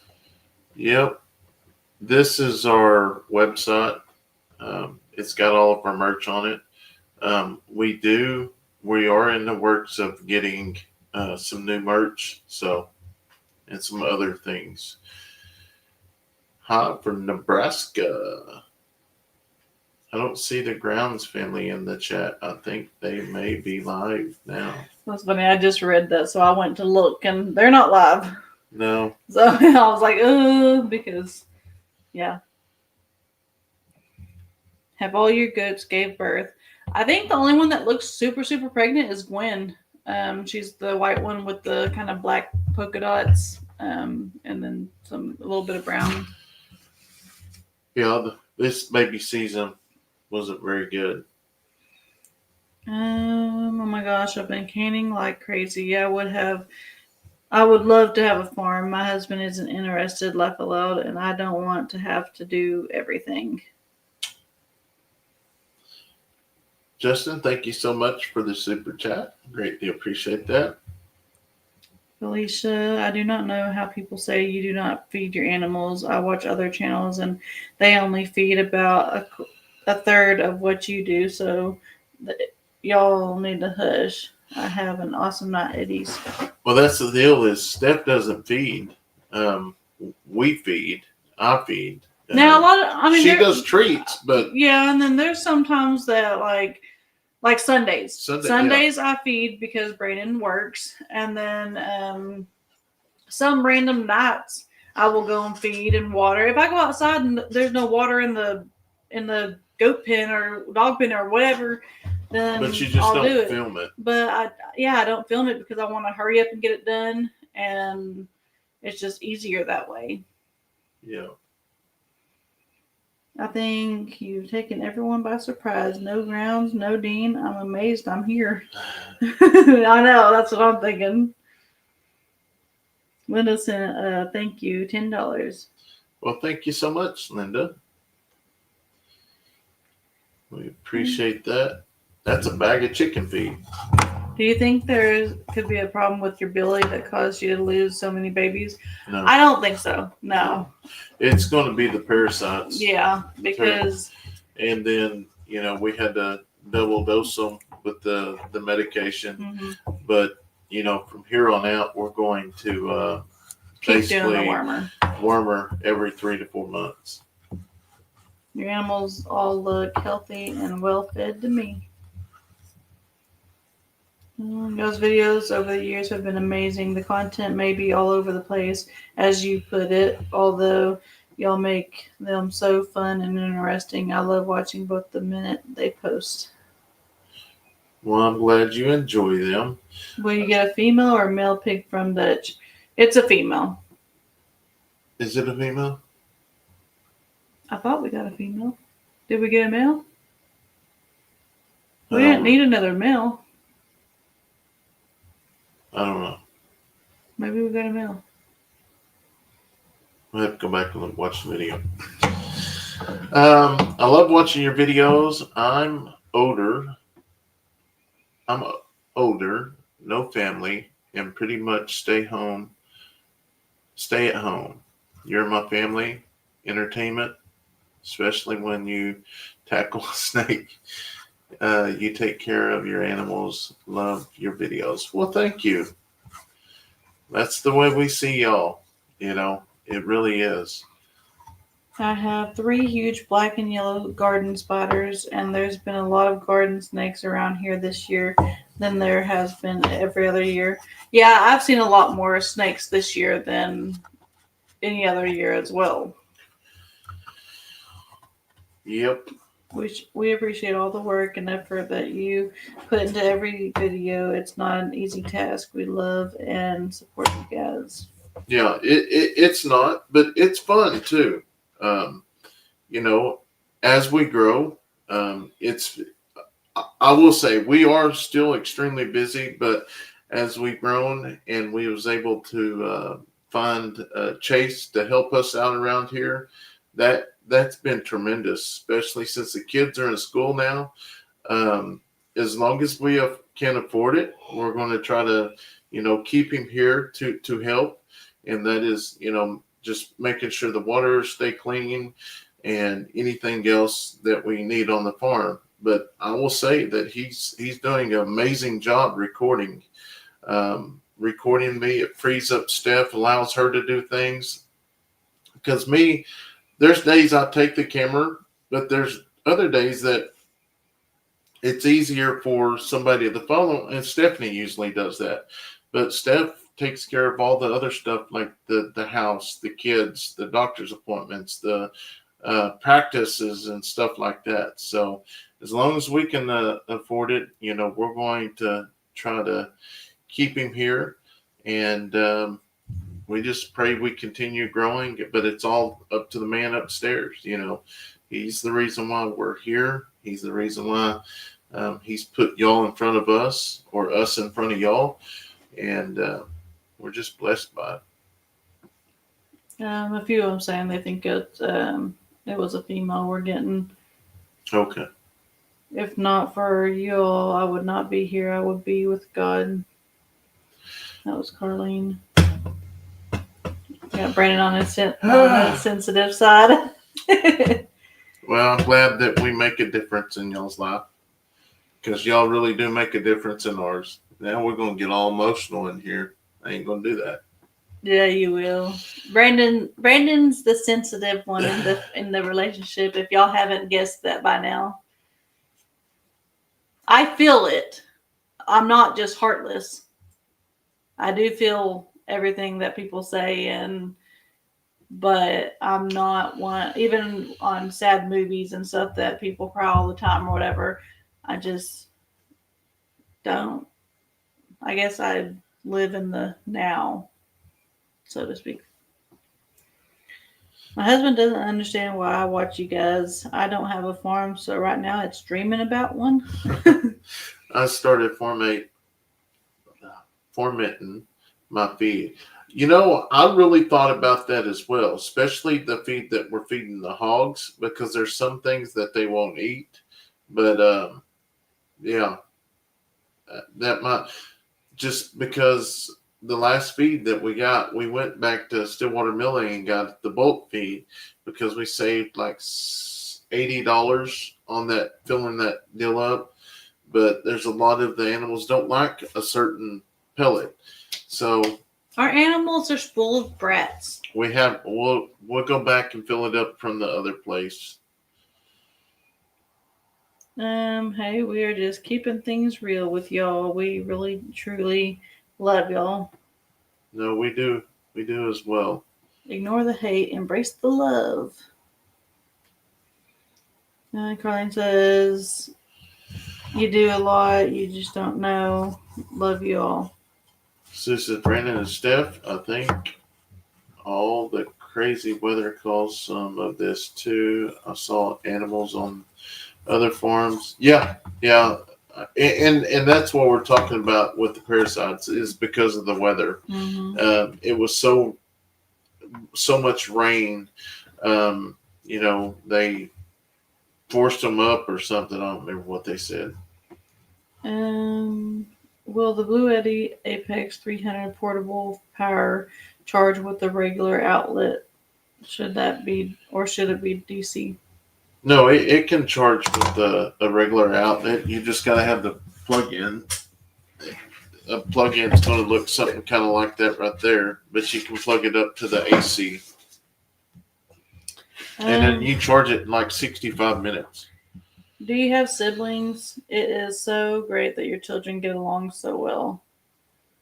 Yep. This is our website. It's got all of our merch on it. We are in the works of getting some new merch, and some other things. Hi from Nebraska. I don't see the Grounds family in the chat. I think they may be live now. That's funny. I just read that, so I went to look, and they're not live. No. So I was like, because, yeah. Have all your goats gave birth. I think the only one that looks super, super pregnant is Gwen. She's the white one with the kind of black polka dots, and then a little bit of brown. Yeah, this baby season wasn't very good. Oh my gosh, I've been canning like crazy. I would love to have a farm. My husband isn't interested, laugh aloud, and I don't want to have to do everything. Justin, thank you so much for the super chat. Greatly appreciate that. Felicia, I do not know how people say you do not feed your animals. I watch other channels and they only feed about a third of what you do. So y'all need to hush. I have an awesome night, Eddy's. Well, that's the deal. Is Steph doesn't feed. We feed. I feed. Now a lot of, I mean, she does treats, but yeah, and then there's sometimes that like Sundays. Sundays yeah. I feed because Brayden works, and then some random nights I will go and feed and water. If I go outside and there's no water in the goat pen or dog pen or whatever, then but you just I'll don't do it. film it. But I don't film it because I want to hurry up and get it done, and it's just easier that way. Yeah. I think you've taken everyone by surprise. No grounds, no Dean. I'm amazed I'm here. I know, that's what I'm thinking. Linda sent thank you, $10. Well, thank you so much, Linda. We appreciate that. That's a bag of chicken feed. Do you think there could be a problem with your belly that caused you to lose so many babies? No. I don't think so. No. It's going to be the parasites. Yeah, because... And then, we had to double dose them with the medication. Mm-hmm. But, from here on out, we're going to keep basically doing the wormer every 3 to 4 months. Your animals all look healthy and well fed to me. Those videos over the years have been amazing. The content may be all over the place, as you put it, although y'all make them so fun and interesting. I love watching both the minute they post. Well, I'm glad you enjoy them. Will you get a female or a male pig from Dutch? It's a female. Is it a female? I thought we got a female. Did we get a male? We didn't need another male. I don't know. Maybe we got a male. We'll have to go back and watch the video. I love watching your videos. I'm older, no family, and pretty much stay at home. You're my family, entertainment, especially when you tackle a snake. You take care of your animals. Love your videos. Well, thank you. That's the way we see y'all. It really is. I have 3 huge black and yellow garden spiders, and there's been a lot of garden snakes around here this year than there has been every other year. Yeah, I've seen a lot more snakes this year than any other year as well. Yep. We appreciate all the work and effort that you put into every video. It's not an easy task. We love and support you guys. Yeah, it's not, but it's fun too. As we grow, I will say we are still extremely busy, but as we've grown and we was able to find Chase to help us out around here, that's been tremendous, especially since the kids are in school now. As long as we can afford it, we're going to try to, keep him here to help. And that is, just making sure the water stay clean and anything else that we need on the farm. But I will say that he's doing an amazing job recording me. It frees up Steph, allows her to do things. Because there's days I take the camera, but there's other days that it's easier for somebody to follow, and Stephanie usually does that. But Steph takes care of all the other stuff like the house, the kids, the doctor's appointments, the practices and stuff like that. So as long as we can afford it, we're going to try to keep him here. And we just pray we continue growing, but it's all up to the man upstairs. He's the reason why we're here. He's the reason why he's put y'all in front of us or us in front of y'all. And we're just blessed by it. A few of them saying they think it was a female we're getting. Okay. If not for you all, I would not be here. I would be with God. That was Carlene. Got Brandon on his sensitive side. Well, I'm glad that we make a difference in y'all's life. because y'all really do make a difference in ours. Now we're gonna get all emotional in here. I ain't gonna do that. Yeah, you will. Brandon's the sensitive one in the relationship. If y'all haven't guessed that by now, I feel it. I'm not just heartless. I do feel everything that people say, but I'm not one. Even on sad movies and stuff that people cry all the time or whatever, I just don't. I guess I live in the now, so to speak. My husband doesn't understand why I watch you guys. I don't have a farm, so right now it's dreaming about one. I started formatting my feed. You know, I really thought about that as well, especially the feed that we're feeding the hogs, because there's some things that they won't eat. But yeah, that might, just because the last feed that we got, we went back to Stillwater Milling and got the bulk feed because we saved like $80 on that, filling that deal up. But there's a lot of the animals don't like a certain pellet, so our animals are full of brats. we'll go back and fill it up from the other place. Hey, we are just keeping things real with y'all. We really, truly love y'all. No, we do as well. Ignore the hate, embrace the love. Carlene says, you do a lot, you just don't know. Love you all. Susan, Brandon, and Steph, I think all the crazy weather caused some of this too. I saw animals on other farms. Yeah. And that's what we're talking about with the parasites is because of the weather. Mm-hmm. It was so much rain. They forced them up or something. I don't remember what they said. Will the Blue Eddy Apex 300 portable power charge with the regular outlet? Should it be DC? No, it can charge with a regular outlet. You just got to have the plug-in. A plug-in is going to look something kind of like that right there, but you can plug it up to the AC. And then you charge it in like 65 minutes. Do you have siblings? It is so great that your children get along so well.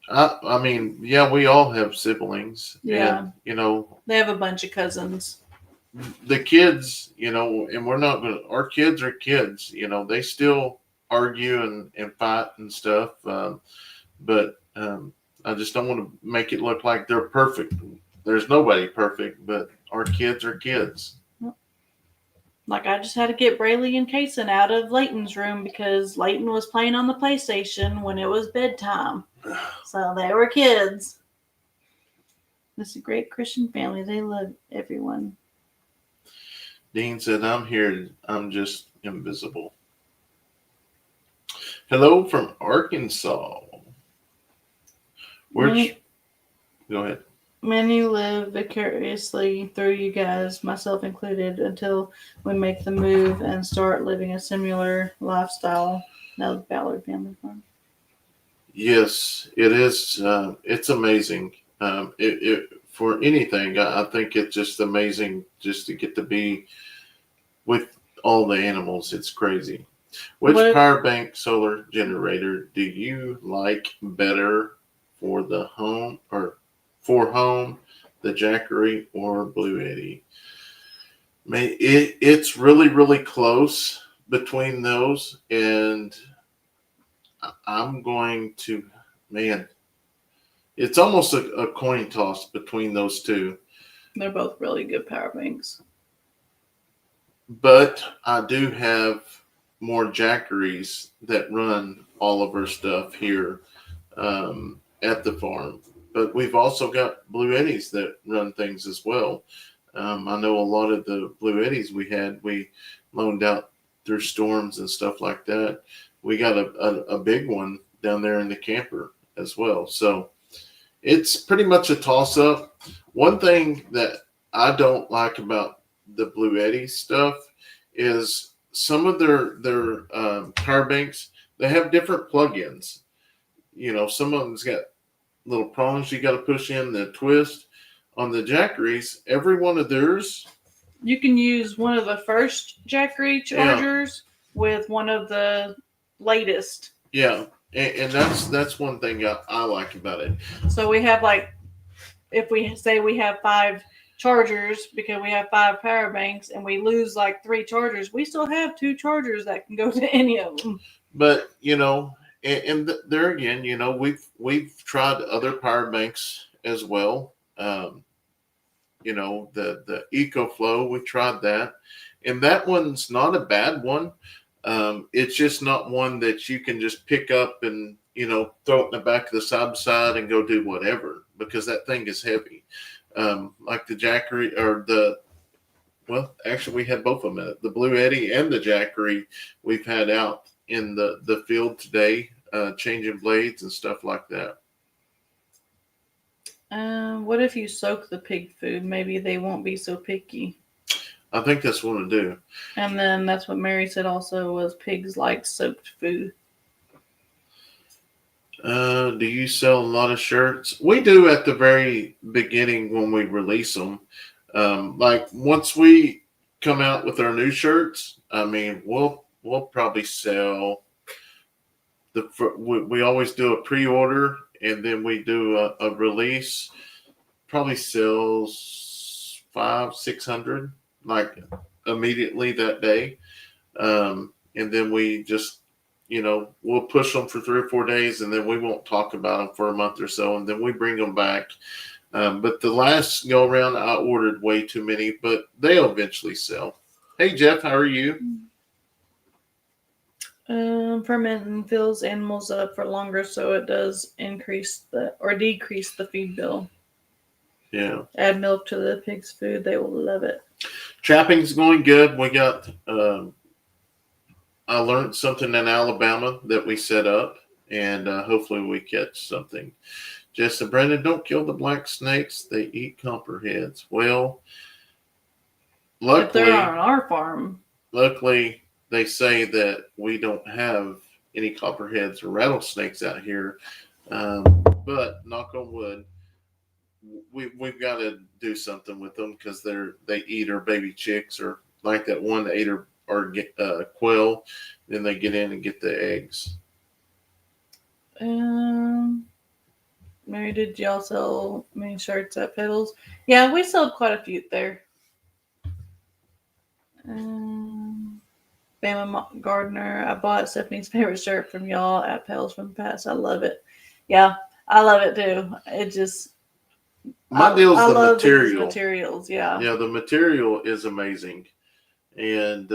I mean, yeah, we all have siblings. Yeah. And, they have a bunch of cousins. The kids, and we're not going to, our kids are kids, they still argue and fight and stuff. But I just don't want to make it look like they're perfect. There's nobody perfect, but our kids are kids. Like I just had to get Braylee and Kayson out of Leighton's room because Leighton was playing on the PlayStation when it was bedtime. So they were kids. This is a great Christian family. They love everyone. Dean said, I'm here. I'm just invisible. Hello from Arkansas. Go ahead. Many live vicariously through you guys, myself included, until we make the move and start living a similar lifestyle. Now the Ballard family farm. Yes, it is. It's amazing. For anything, I think it's just amazing just to get to be with all the animals. It's crazy. Which power bank solar generator do you like better for the home or for home, the Jackery or Blue Eddy? It's really, really close between those, and I'm going to, it's almost a coin toss between those two. They're both really good power banks. But I do have more Jackeries that run all of our stuff here at the farm. But we've also got Blue Eddies that run things as well. I know a lot of the Blue Eddies we loaned out through storms and stuff like that. We got a big one down there in the camper as well. So it's pretty much a toss-up. One thing that I don't like about the Blue Eddy stuff is some of their power banks, they have different plugins. Some of them's got little prongs you got to push in the twist. On the Jackeries, every one of theirs, you can use one of the first Jackery chargers with one of the latest. Yeah, and that's one thing I like about it. So we have if we say we have 5 chargers because we have 5 power banks and we lose 3 chargers, we still have 2 chargers that can go to any of them. But and there again, we've tried other power banks as well. The EcoFlow, we tried that, and that one's not a bad one. It's just not one that you can just pick up and throw it in the back of the side by side and go do whatever, because that thing is heavy. Like the Jackery actually we had both of them, the Blue Eddy and the Jackery we've had out in the field today, changing blades and stuff like that. What if you soak the pig food? Maybe they won't be so picky. I think that's what to do. And then that's what Mary said also was pigs like soaked food. Do you sell a lot of shirts? We do at the very beginning when we release them. Once we come out with our new shirts, we'll probably sell we always do a pre-order and then we do a release. Probably sells 500-600 immediately that day, and then we just we'll push them for 3 or 4 days, and then we won't talk about them for a month or so, and then we bring them back. But the last go around, I ordered way too many, but they'll eventually sell. Hey Jeff, how are you? Fermenting fills animals up for longer, so it does increase decrease the feed bill. Yeah. Add milk to the pig's food; they will love it. Trapping's going good. We got. I learned something in Alabama that we set up, and hopefully we catch something. Jess and Brandon, don't kill the black snakes. They eat copperheads. Well, luckily, if they're on our farm. Luckily, they say that we don't have any copperheads or rattlesnakes out here. But knock on wood, we've got to do something with them because they eat our baby chicks, or like that one ate our quail. Then they get in and get the eggs. Mary, did y'all sell many shirts at Pedals? Yeah, we sold quite a few there. Bama Gardner, I bought Stephanie's favorite shirt from y'all at Pedals from the Past. I love it. Yeah, I love it too. It just my deal's I the love material. these materials, yeah. Yeah, the material is amazing. And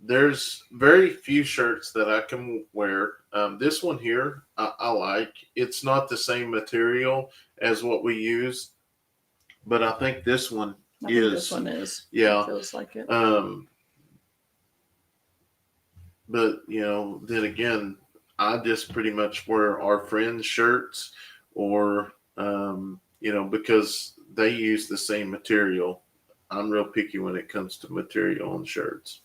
there's very few shirts that I can wear. This one here, I like. It's not the same material as what we use, but I think this one is. This one is. Yeah. It feels like it. But, then again, I just pretty much wear our friends' shirts or, because they use the same material. I'm real picky when it comes to material on shirts.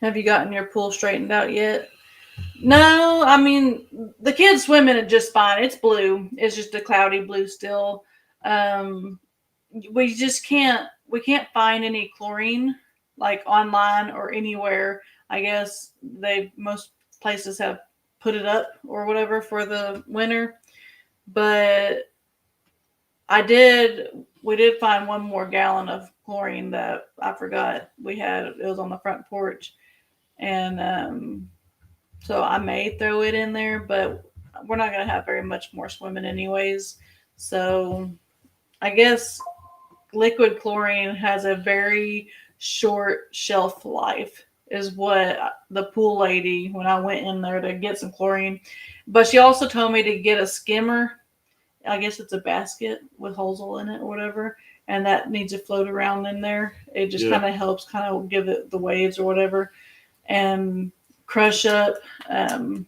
Have you gotten your pool straightened out yet? No, the kids swim in it just fine. It's blue. It's just a cloudy blue still. We can't find any chlorine online or anywhere. I guess most places have put it up or whatever for the winter. But we did find 1 more gallon of chlorine that I forgot we had. It was on the front porch. And so I may throw it in there, but we're not going to have very much more swimming anyways. So I guess liquid chlorine has a very short shelf life, is what the pool lady, when I went in there to get some chlorine. But she also told me to get a skimmer. I guess it's a basket with holes in it or whatever. And that needs to float around in there. It just kind of helps give it the waves or whatever. And crush up.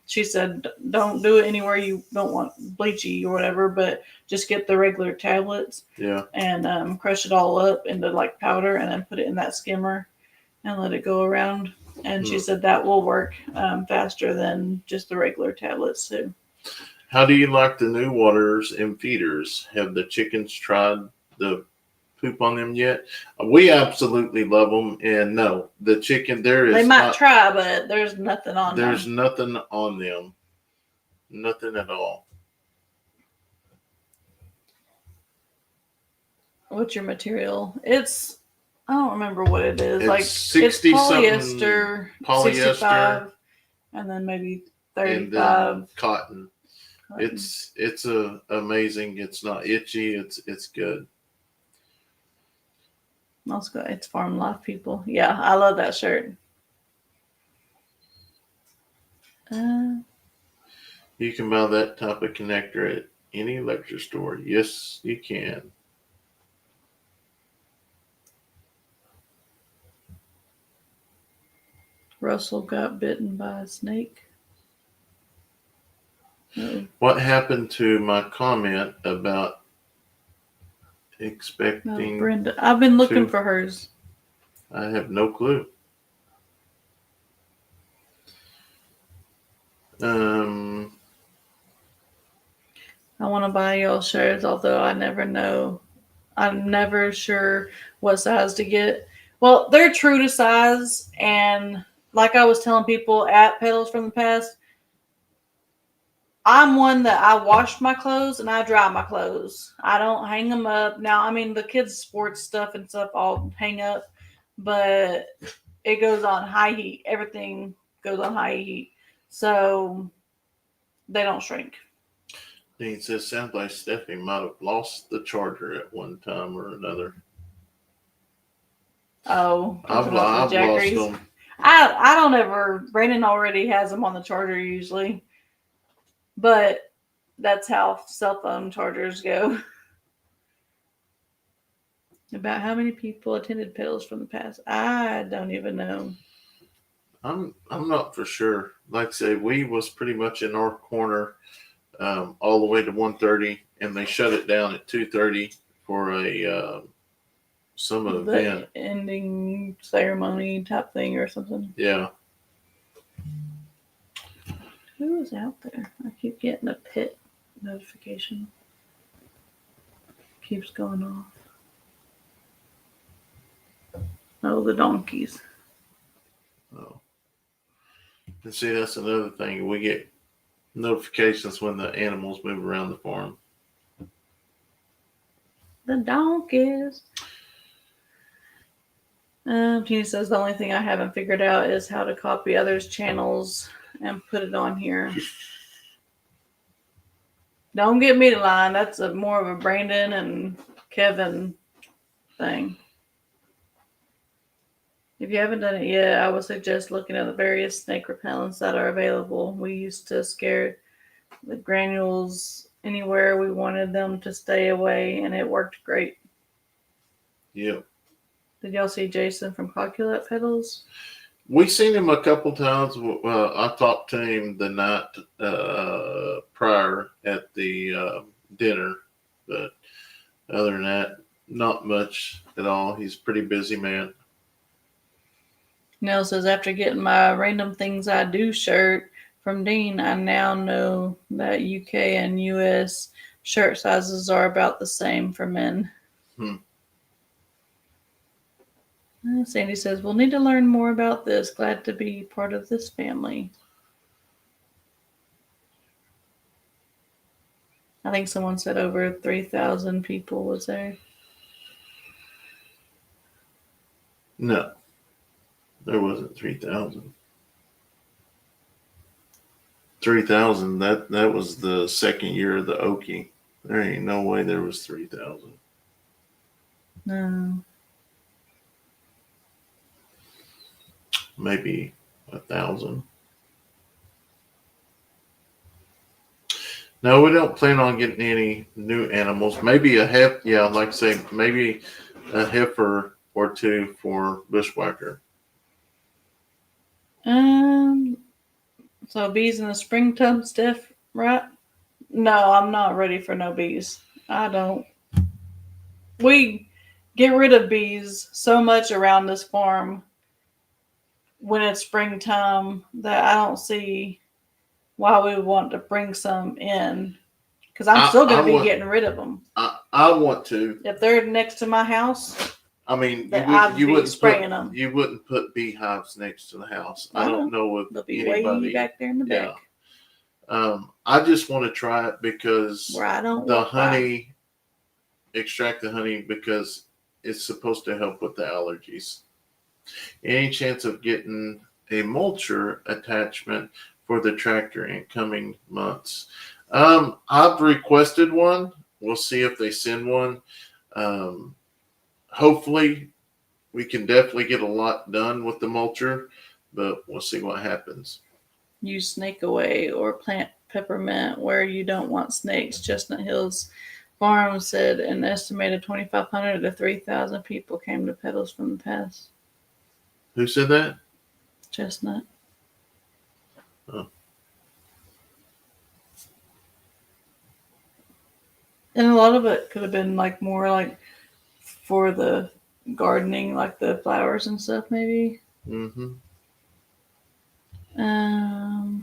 She said, don't do it anywhere you don't want bleachy or whatever, but just get the regular tablets. Yeah. And crush it all up into powder and then put it in that skimmer and let it go around. And she said that will work faster than just the regular tablets too. How do you like the new waters and feeders? Have the chickens tried the poop on them yet? We absolutely love them. And no, the chicken, They might try, but there's nothing on them. There's nothing on them. Nothing at all. What's your material? I don't remember what it is. It's 60 it's polyester, polyester, 65, and then maybe 35 and then cotton. It's amazing. It's not itchy. It's good. Let's go. It's Farm Life, people. Yeah, I love that shirt. You can buy that type of connector at any electric store. Yes, you can. Russell got bitten by a snake. Uh-oh. What happened to my comment about expecting? Brenda, I've been looking for hers. I have no clue. I want to buy y'all shirts, although I never know. I'm never sure what size to get. Well, they're true to size, and like I was telling people at Pedals from the Past, I'm one that I wash my clothes and I dry my clothes. I don't hang them up. Now, I mean, the kids' sports stuff and stuff I'll hang up, but it goes on high heat. Everything goes on high heat. So they don't shrink. Dean says, sounds like Stephanie might have lost the charger at one time or another. Oh, I've lost them. I don't ever. Brandon already has them on the charger usually, but that's how cell phone chargers go. About how many people attended Pedals from the Past? I don't even know. I'm not for sure. Like I say, we was pretty much in our corner all the way to 1:30, and they shut it down at 2:30 for a some event, ending ceremony type thing or something. Yeah. Who was out there? I keep getting a pit notification. Keeps going off. Oh, the donkeys. Oh. And see, that's another thing. We get notifications when the animals move around the farm. The donkeys. Tina says the only thing I haven't figured out is how to copy others' channels and put it on here. Don't get me to line. That's more of a Brandon and Kevin thing. If you haven't done it yet, I would suggest looking at the various snake repellents that are available. We used to scare the granules anywhere we wanted them to stay away, and it worked great. Yep. Did y'all see Jason from Coculate Pedals? We seen him a couple times. I talked to him the night prior at the dinner, but other than that, not much at all. He's a pretty busy man. Nell says, after getting my Random Things I Do shirt from Dean, I now know that UK and US shirt sizes are about the same for men. Sandy says, we'll need to learn more about this. Glad to be part of this family. I think someone said over 3,000 people was there. No, there wasn't 3,000. 3,000, that was the second year of the Okie. There ain't no way there was 3,000. No. Maybe 1,000. No, we don't plan on getting any new animals. Maybe a heifer. Yeah, like I say, maybe a heifer or two for bushwhacker. So bees in the spring tub, Steph, right? No, I'm not ready for no bees. I don't. We get rid of bees so much around this farm. when it's springtime that I don't see why we would want to bring some in. Because I'm still going to be getting rid of them. I want to. If they're next to my house, I mean, you wouldn't spraying them. You wouldn't put beehives next to the house. I don't know if they'll be way back there in the back. I just want to try it because where I don't the honey, extract the honey because it's supposed to help with the allergies. Any chance of getting a mulcher attachment for the tractor in coming months? I've requested one. We'll see if they send one. Hopefully, we can definitely get a lot done with the mulcher, but we'll see what happens. Use snake away or plant peppermint where you don't want snakes. Chestnut Hills Farm said an estimated 2,500 to 3,000 people came to Petals from the past. Who said that? Chestnut. Oh. And a lot of it could have been like more like for the gardening, like the flowers and stuff, maybe. Mm-hmm.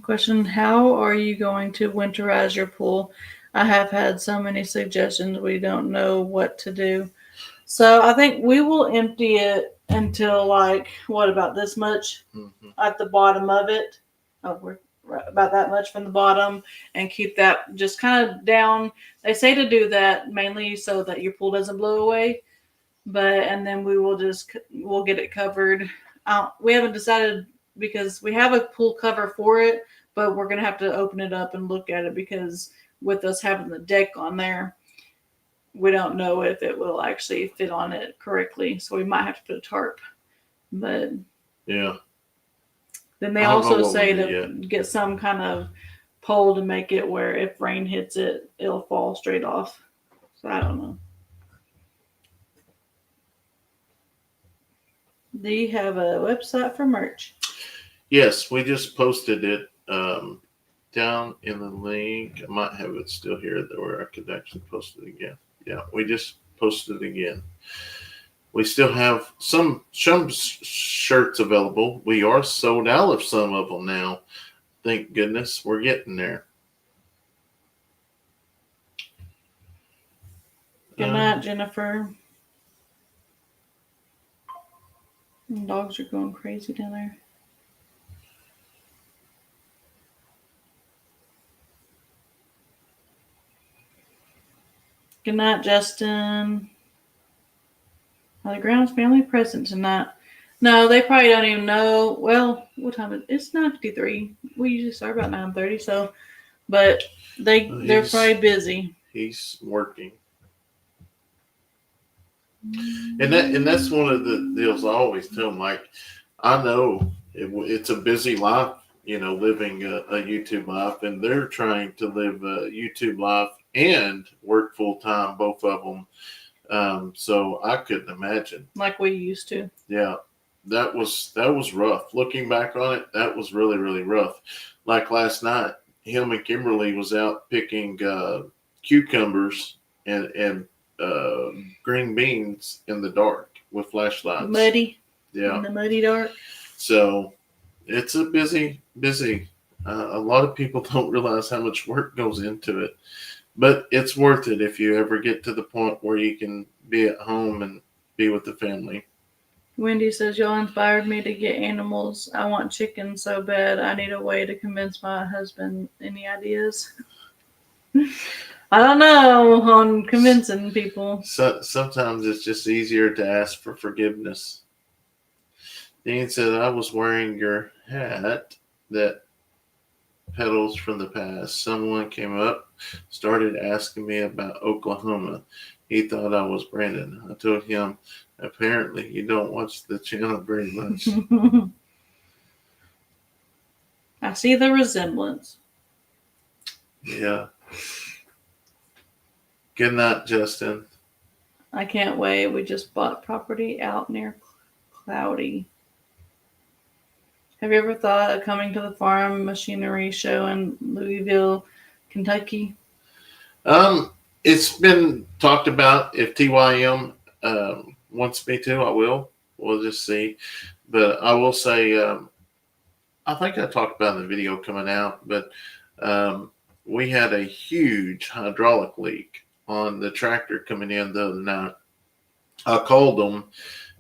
Question: how are you going to winterize your pool? I have had so many suggestions. We don't know what to do. So I think we will empty it until like what about this much at the bottom of it? Oh, we're about that much from the bottom, and keep that just kind of down. They say to do that mainly so that your pool doesn't blow away. And then we'll get it covered. We haven't decided because we have a pool cover for it, but we're gonna have to open it up and look at it because with us having the deck on there, we don't know if it will actually fit on it correctly. So we might have to put a tarp. But yeah. Then they also say to get some kind of pole to make it where if rain hits it, it'll fall straight off. So I don't know. Do you have a website for merch? Yes, we just posted it down in the link. I might have it still here where I could actually post it again. Yeah, we just posted it again. We still have some shirts available. We are sold out of some of them now. Thank goodness we're getting there. Good night, Jennifer. Dogs are going crazy down there. Good night, Justin. Are the Grounds family present tonight? No, they probably don't even know. Well, what time is it? It's 9:53. We usually start about 9:30. So, but they're probably busy. He's working. And that's one of the deals I always tell them. Like, I know it's a busy life, living a YouTube life, and they're trying to live a YouTube life and work full time, both of them. So I couldn't imagine. Like we used to. Yeah, that was rough. Looking back on it, that was really, really rough. Like last night, him and Kimberly was out picking cucumbers and green beans in the dark with flashlights. Muddy. Yeah. In the muddy dark. So it's a busy. A lot of people don't realize how much work goes into it, but it's worth it if you ever get to the point where you can be at home and be with the family. Wendy says, y'all inspired me to get animals. I want chickens so bad. I need a way to convince my husband. Any ideas? I don't know on convincing people. So sometimes it's just easier to ask for forgiveness. Dean said, I was wearing your hat that Petals from the past. Someone came up, started asking me about Oklahoma. He thought I was Brandon. I told him, apparently you don't watch the channel very much. I see the resemblance. Yeah. Good night, Justin. I can't wait. We just bought property out near Cloudy. Have you ever thought of coming to the farm machinery show in Louisville, Kentucky? It's been talked about. If TYM wants me to, I will. We'll just see. But I will say I think I talked about in the video coming out, but we had a huge hydraulic leak on the tractor coming in the other night. I called them,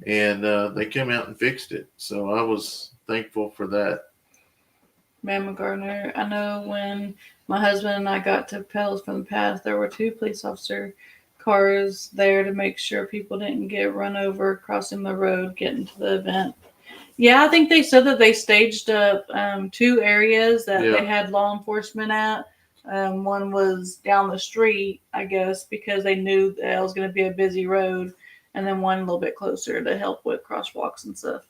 and they came out and fixed it. So I was thankful for that. Mama Gardner, I know when my husband and I got to Petals from the Past, there were 2 police officer cars there to make sure people didn't get run over crossing the road getting to the event. Yeah, I think they said that they staged up 2 areas that they had law enforcement at. One was down the street, I guess, because they knew that it was going to be a busy road, and then one a little bit closer to help with crosswalks and stuff.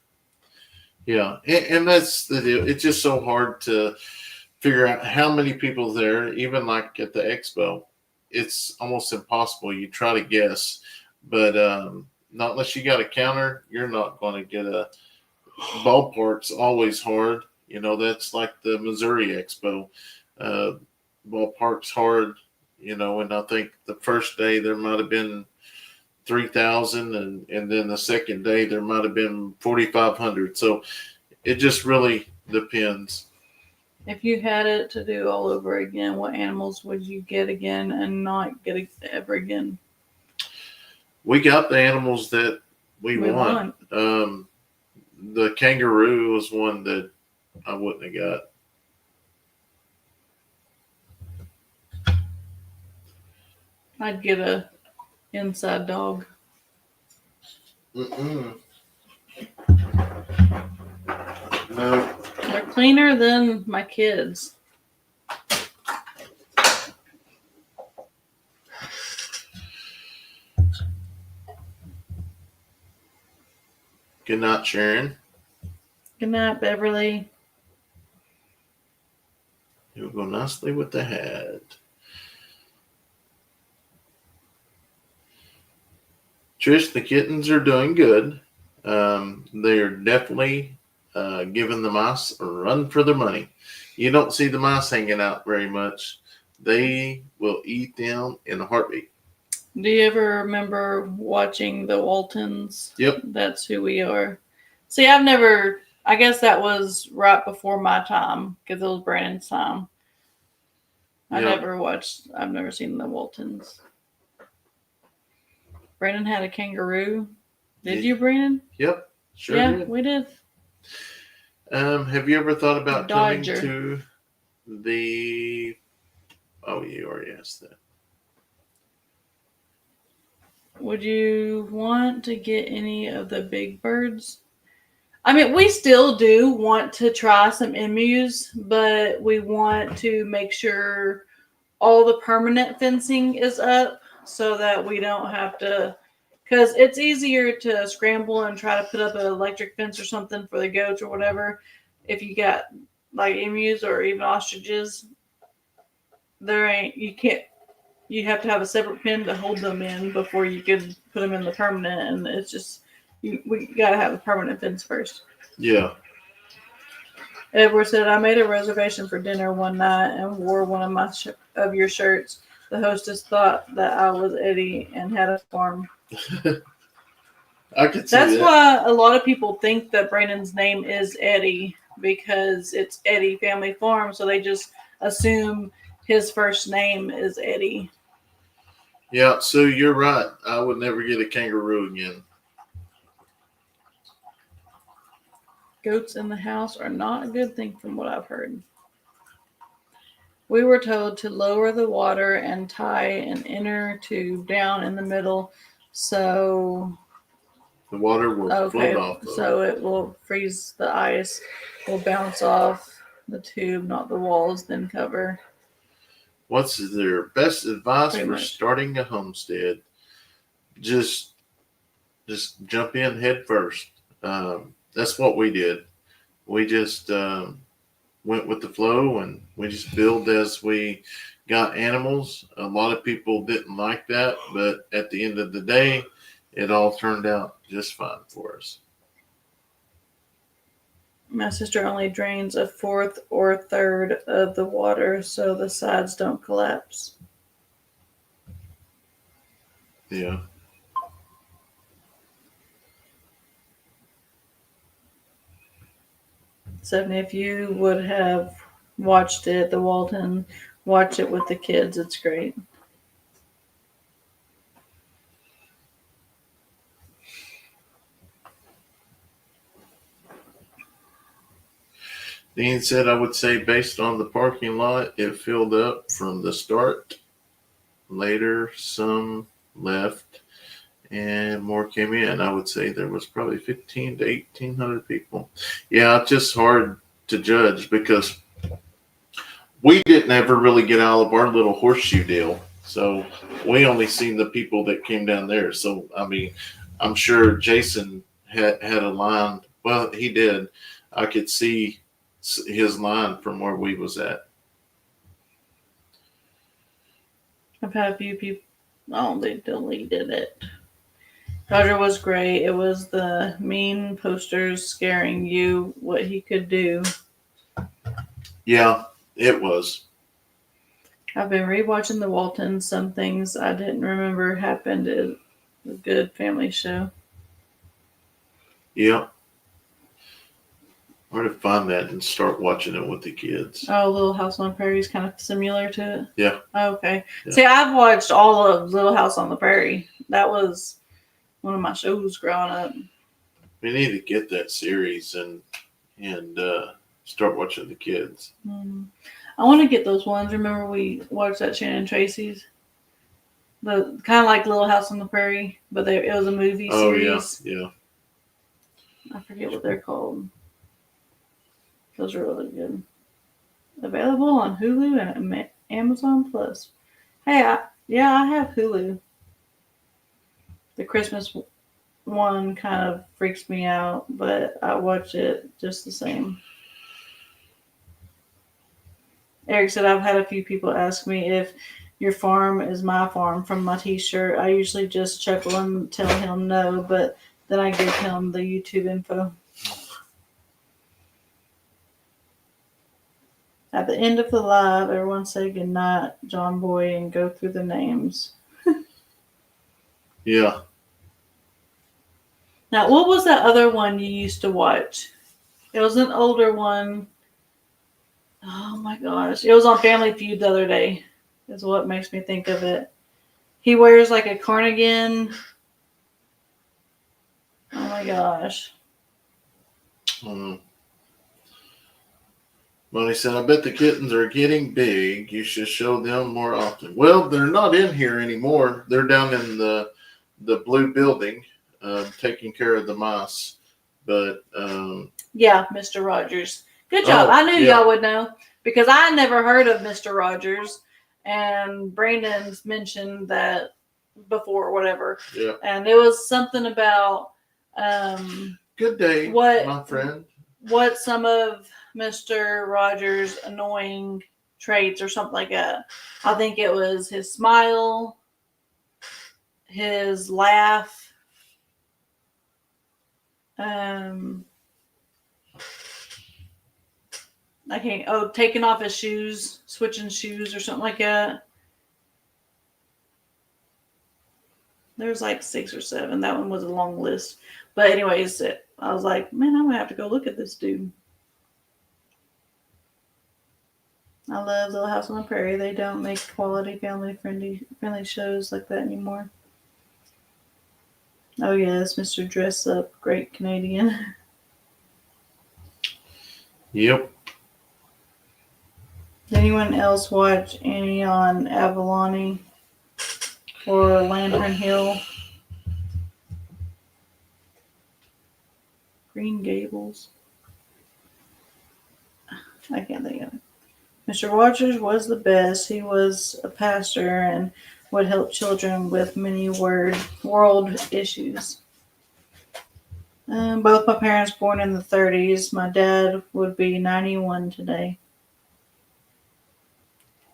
Yeah, and that's the deal. It's just so hard to figure out how many people there, even like at the expo. It's almost impossible. You try to guess, but not unless you got a counter, you're not going to get a ballpark's always hard. You know, that's like the Missouri Expo. Ballpark's hard, you know, and I think the first day there might have been 3,000 and then the second day there might have been 4,500. So it just really depends. If you had it to do all over again, what animals would you get again and not get ever again? We got the animals that we want. The kangaroo was one that I wouldn't have got. I'd get a inside dog. No. They're cleaner than my kids. Good night, Sharon. Good night, Beverly. You'll go nicely with the hat. Trish, the kittens are doing good. They are definitely giving the mice a run for their money. You don't see the mice hanging out very much. They will eat them in a heartbeat. Do you ever remember watching the Waltons? Yep. That's who we are. See, I guess that was right before my time because it was Brandon's time. I've never seen the Waltons. Brandon had a kangaroo. Did you, Brandon? Yep. Sure did. We did. Have you ever thought about coming Dodger. to the... Oh, you already asked that. Would you want to get any of the big birds? I mean, we still do want to try some emus, but we want to make sure all the permanent fencing is up so that we don't have to, because it's easier to scramble and try to put up an electric fence or something for the goats or whatever. If you got like emus or even ostriches, you have to have a separate pen to hold them in before you could put them in the permanent, and it's just we gotta have a permanent fence first. Yeah. Edward said, "I made a reservation for dinner one night and wore one of your shirts. The hostess thought that I was Eddy and had a farm." I could see That's that. why a lot of people think that Brandon's name is Eddy, because it's Eddy Family Farm, so they just assume his first name is Eddy. Yeah, so you're right. I would never get a kangaroo again. Goats in the house are not a good thing from what I've heard. We were told to lower the water and tie an inner tube down in the middle so The water will float off. Though. So it will freeze, the ice will bounce off the tube, not the walls, then cover. What's their best advice Pretty for much. starting a homestead? Just jump in head first. That's what we did. We just went with the flow, and we just build as we got animals. A lot of people didn't like that, but at the end of the day, it all turned out just fine for us. My sister only drains a fourth or third of the water so the sides don't collapse. Yeah. Stephanie, if you would have watched it, the Walton, watch it with the kids. It's great. Dean said, I would say based on the parking lot, it filled up from the start. Later, some left and more came in. I would say there was probably 15 to 1,800 people. Yeah, it's just hard to judge because we didn't ever really get out of our little horseshoe deal. So we only seen the people that came down there. So, I mean, I'm sure Jason had a line. Well, he did. I could see his line from where we was at. I've had a few people. Oh, they deleted it. Roger was great. It was the mean posters scaring you what he could do. Yeah, it was. I've been rewatching the Waltons. Some things I didn't remember happened. It's a good family show. Yeah. Where to find that and start watching it with the kids. Oh, Little House on the Prairie is kind of similar to it. Yeah. Oh, okay. Yeah. See, I've watched all of Little House on the Prairie. That was one of my shows growing up. We need to get that series and start watching the kids. I want to get those ones. Remember we watched that Shannon Tracy's? The kind of like Little House on the Prairie, but it was a movie series. Yeah. I forget what they're called. Those are really good. Available on Hulu and Amazon Plus. Hey, I have Hulu. The Christmas one kind of freaks me out, but I watch it just the same. Eric said, I've had a few people ask me if your farm is my farm from my t-shirt. I usually just chuckle and tell him no, but then I give him the YouTube info. At the end of the live, everyone say goodnight, John Boy, and go through the names. Yeah. Now, what was that other one you used to watch? It was an older one. Oh my gosh. It was on Family Feud the other day, is what makes me think of it. He wears like a cardigan. Oh my gosh. Money said, I bet the kittens are getting big. You should show them more often. Well, they're not in here anymore. They're down in the blue building, taking care of the mice. But yeah, Mr. Rogers. Good job. I knew y'all would know because I never heard of Mr. Rogers. And Brandon's mentioned that before or whatever. Yeah. And it was something about good day, my friend. What some of Mr. Rogers' annoying traits or something like that. I think it was his smile, his laugh, taking off his shoes, switching shoes or something like that. There's like 6 or 7. That one was a long list. But anyways, I was like, man, I'm going to have to go look at this dude. I love Little House on the Prairie. They don't make quality family-friendly shows like that anymore. Oh, yes, Mr. Dress Up, Great Canadian. Yep. Did anyone else watch any on Avalon or Lantern Hill? Green Gables. I can't think of it. Mr. Rogers was the best. He was a pastor and would help children with many world issues. Both my parents born in the 30s. My dad would be 91 today.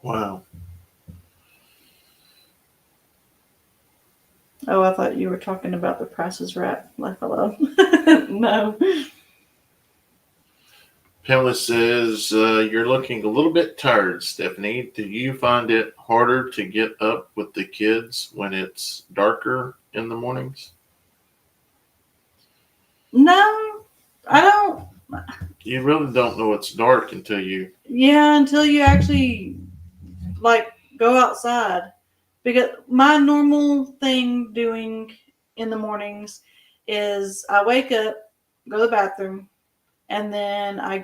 Wow. Oh, I thought you were talking about The Price is Right. Like, hello. No. Pamela says, you're looking a little bit tired, Stephanie. Do you find it harder to get up with the kids when it's darker in the mornings? No, I don't. You really don't know it's dark until you. Yeah, until you actually like go outside. Because my normal thing doing in the mornings is I wake up, go to the bathroom, and then I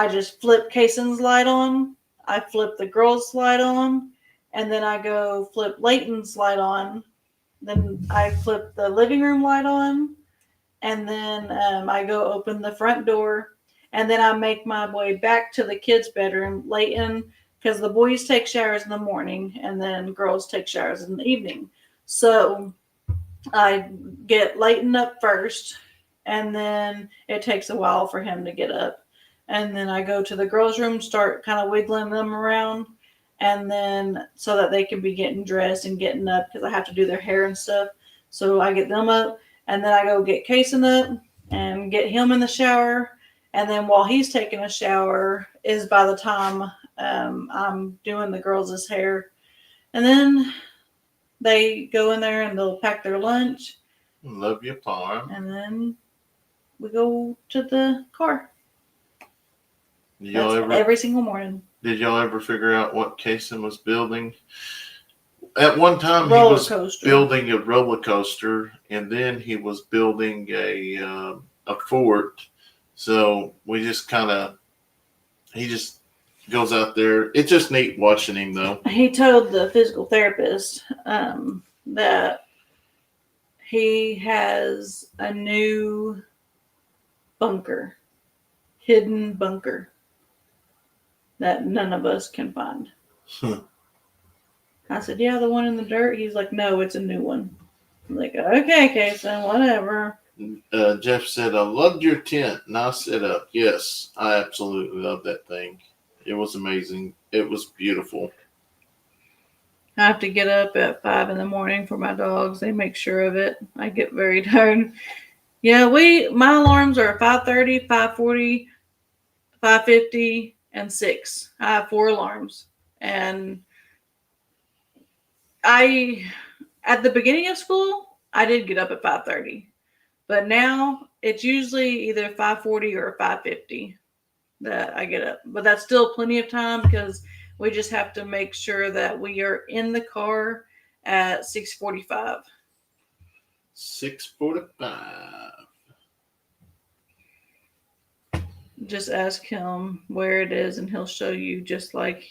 just flip Kayson's light on, I flip the girls' light on, and then I go flip Leighton's light on, then I flip the living room light on, and then I go open the front door, and then I make my way back to the kids' bedroom, Leighton, because the boys take showers in the morning, and then girls take showers in the evening. So I get Leighton up first, and then it takes a while for him to get up. And then I go to the girls' room, start kind of wiggling them around, and then so that they can be getting dressed and getting up because I have to do their hair and stuff. So I get them up, and then I go get Kayson up and get him in the shower. And then while he's taking a shower is by the time I'm doing the girls' hair. And then they go in there and they'll pack their lunch. Love your farm. And then we go to the car. Every single morning. Did y'all ever figure out what Kayson was building? At one time, he was building a roller coaster, and then he was building a fort. So we just he just goes out there. It's just neat watching him, though. He told the physical therapist that he has a new hidden bunker that none of us can find. I said, yeah, the one in the dirt? He's like, no, it's a new one. I'm like, okay, Kayson, whatever. Jeff said, I loved your tent. Nice setup. Yes, I absolutely love that thing. It was amazing. It was beautiful. I have to get up at 5 a.m. for my dogs. They make sure of it. I get very tired. Yeah, my alarms are 5:30, 5:40, 5:50, and 6. I have 4 alarms. And at the beginning of school, I did get up at 5:30. But now it's usually either 5:40 or 5:50 that I get up. But that's still plenty of time because we just have to make sure that we are in the car at 6:45. 6:45. Just ask him where it is, and he'll show you, just like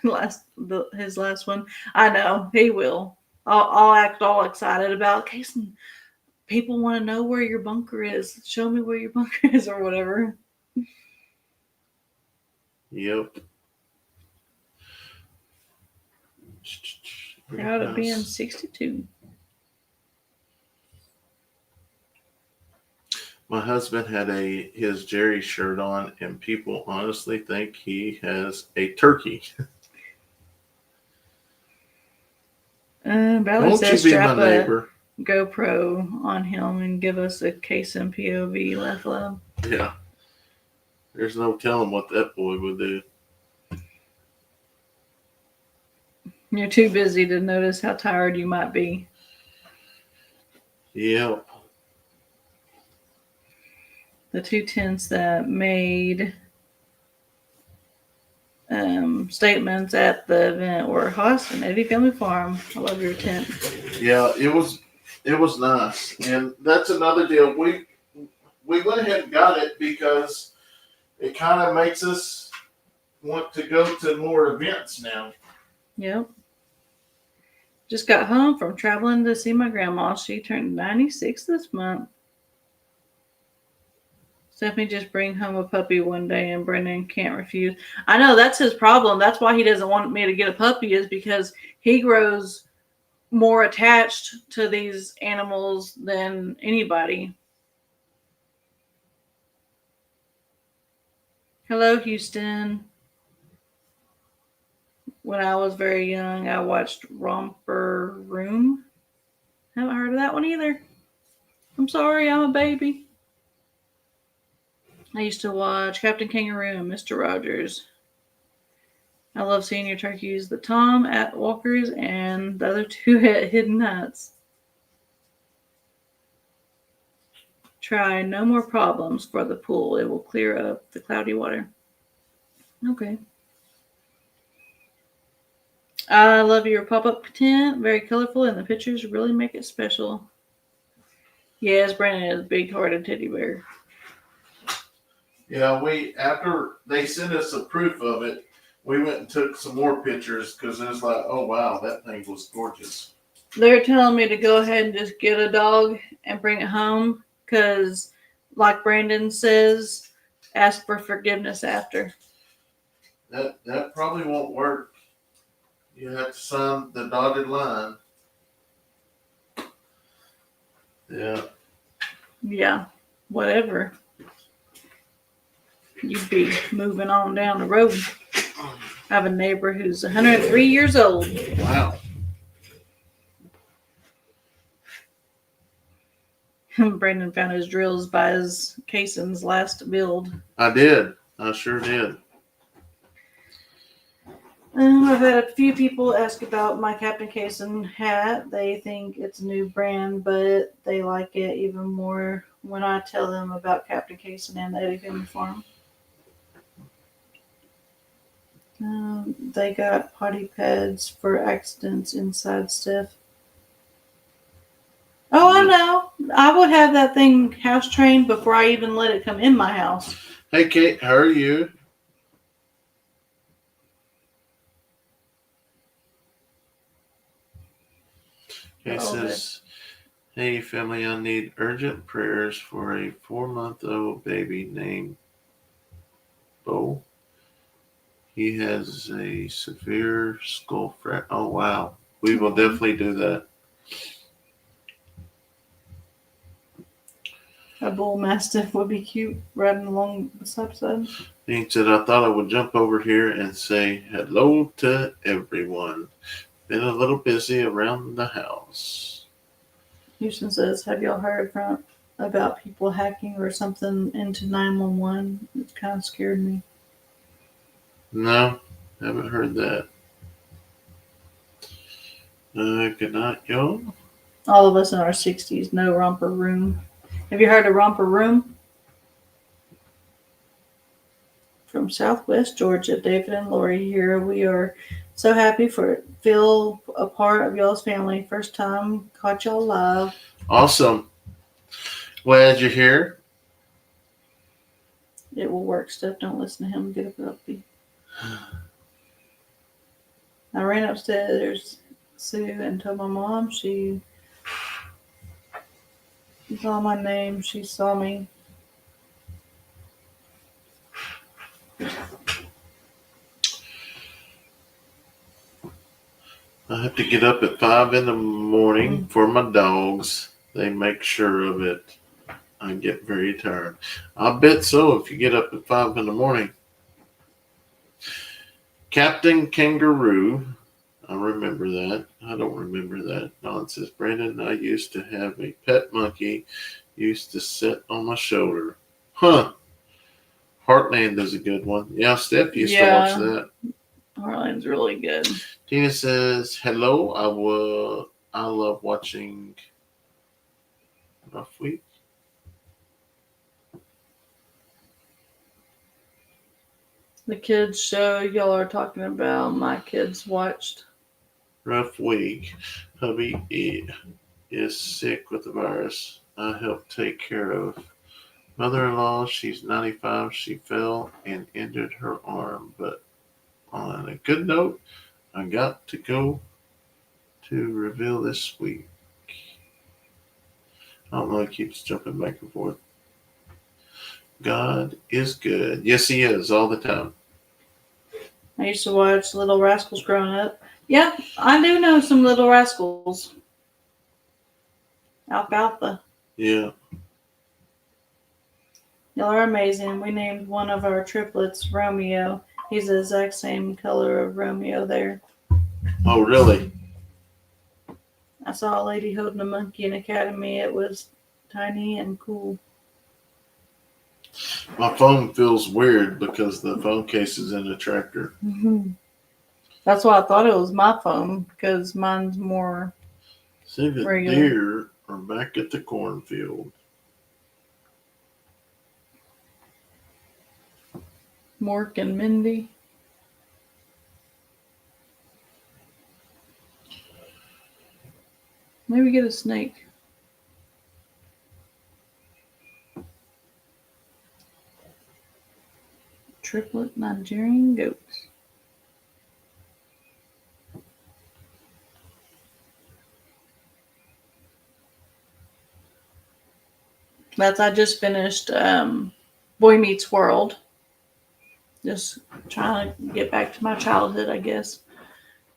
his last one. I know he will. I'll act all excited about Kayson. People want to know where your bunker is. Show me where your bunker is, or whatever. Yep. Proud of being 62. My husband had his Jerry shirt on, and people honestly think he has a turkey. Braylee says strap a GoPro on him and give us a Kayson POV. Laugh loud. Yeah. There's no telling what that boy would do. You're too busy to notice how tired you might be. Yep. The 2 tents that made statements at the event were Haas and Eddy Family Farm. I love your tent. Yeah, it was nice, and that's another deal. We went ahead and got it because it kind of makes us want to go to more events now. Yep. Just got home from traveling to see my grandma. She turned 96 this month. Stephanie just bring home a puppy one day, and Brendan can't refuse. I know that's his problem. That's why he doesn't want me to get a puppy, is because he grows more attached to these animals than anybody. Hello, Houston. When I was very young, I watched Romper Room. Haven't heard of that one either. I'm sorry, I'm a baby. I used to watch Captain Kangaroo and Mr. Rogers. I love seeing your turkeys. The Tom at Walker's and the other 2 at Hidden Heights. Try no more problems for the pool. It will clear up the cloudy water. Okay. I love your pop-up tent. Very colorful, and the pictures really make it special. Yes, Brandon is a big-hearted teddy bear. Yeah, after they sent us a proof of it, we went and took some more pictures because it was like, oh wow, that thing was gorgeous. They're telling me to go ahead and just get a dog and bring it home because, like Brandon says, ask for forgiveness after. That probably won't work. You have to sign the dotted line. Yeah. Yeah, whatever. You'd be moving on down the road. I have a neighbor who's 103 years old. Wow. Brandon found his drills by his Kayson's last build. I did. I sure did. I've had a few people ask about my Captain Kayson hat. They think it's a new brand, but they like it even more when I tell them about Captain Kayson and the Eddy Family Farm. They got potty pads for accidents inside stuff. Oh, I know. I would have that thing house trained before I even let it come in my house. Hey, Kate, how are you? Kate says, hey, family, I need urgent prayers for a 4-month-old baby named Bo. He has a severe skull fracture. Oh, wow. We will definitely do that. A bull mastiff would be cute riding along the side. He said, I thought I would jump over here and say hello to everyone. Been a little busy around the house. Houston says, have y'all heard about people hacking or something into 911? It kind of scared me. No, haven't heard that. Good night, y'all. All of us in our 60s know Romper Room. Have you heard of Romper Room? From Southwest Georgia, David and Lori here. We are so happy to feel a part of y'all's family. First time caught y'all live. Awesome. Glad you're here. It will work. Stuff. Don't listen to him. Get up early. I ran upstairs, Sue, and told my mom. She saw my name. She saw me. I have to get up at 5 in the morning for my dogs. They make sure of it. I get very tired. I bet so if you get up at 5 in the morning. Captain Kangaroo. I remember that. I don't remember that nonsense. Brandon, I used to have a pet monkey. Used to sit on my shoulder. Huh. Heartland is a good one. Yeah, Steph used to watch that. Heartland's really good. Tina says, hello. I love watching Rough Week. The kids show y'all are talking about, my kids watched. Rough Week. Hubby is sick with the virus. I helped take care of. Mother-in-law, she's 95. She fell and injured her arm. But on a good note, I got to go to reveal this week. I don't know, it keeps jumping back and forth. God is good. Yes, he is, all the time. I used to watch Little Rascals growing up. Yeah, I do know some Little Rascals. Alfalfa. Yeah. Y'all are amazing. We named one of our triplets Romeo. He's the exact same color of Romeo there. Oh, really? I saw a lady holding a monkey in Academy. It was tiny and cool. My phone feels weird because the phone case is in the tractor. Mm-hmm. That's why I thought it was my phone, because mine's more See, the regular. deer are back at the cornfield. Mork and Mindy. Maybe get a snake. Triplet Nigerian goats. I just finished Boy Meets World. Just trying to get back to my childhood, I guess.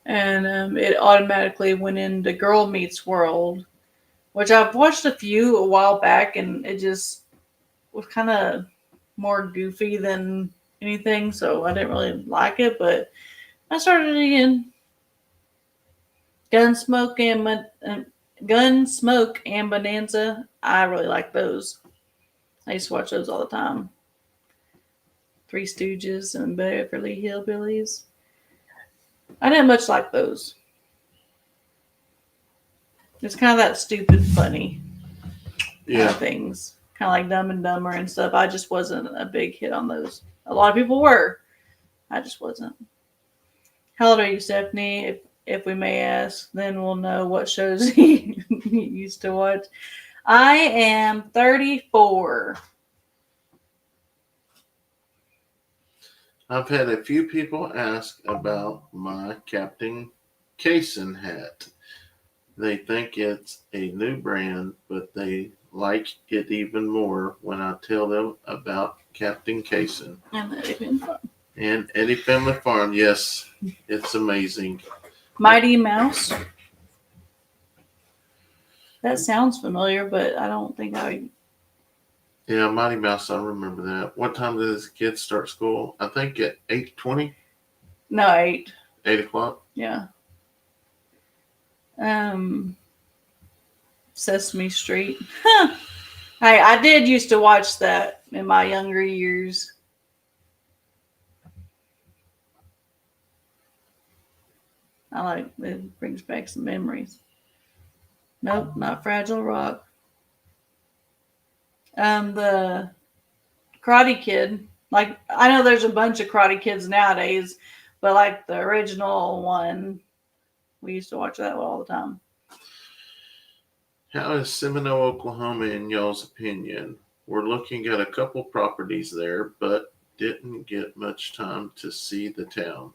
And it automatically went into Girl Meets World, which I've watched a few a while back, and it just was kind of more goofy than anything, so I didn't really like it, but I started it again. Gunsmoke and Bonanza, I really like those. I used to watch those all the time. Three Stooges and Beverly Hillbillies. I didn't much like those. It's kind of that stupid funny kind of things. Kind of like Dumb and Dumber and stuff. I just wasn't a big hit on those. A lot of people were. I just wasn't. How old are you, Stephanie? If we may ask, then we'll know what shows you used to watch. I am 34. I've had a few people ask about my Captain Kayson hat. They think it's a new brand, but they like it even more when I tell them about Captain Kayson. And Eddy Family Farm. And Eddy Family Farm, yes, it's amazing. Mighty Mouse. That sounds familiar, but I don't think I... Yeah, Mighty Mouse, I remember that. What time does the kids start school? I think at 8:20? No, 8. 8 o'clock? Yeah. Sesame Street. Hey, I did used to watch that in my younger years. I like it. Brings back some memories. Nope, not Fragile Rock. The Karate Kid. Like, I know there's a bunch of Karate Kids nowadays, but like the original one, we used to watch that all the time. How is Seminole, Oklahoma, in y'all's opinion? We're looking at a couple properties there, but didn't get much time to see the town.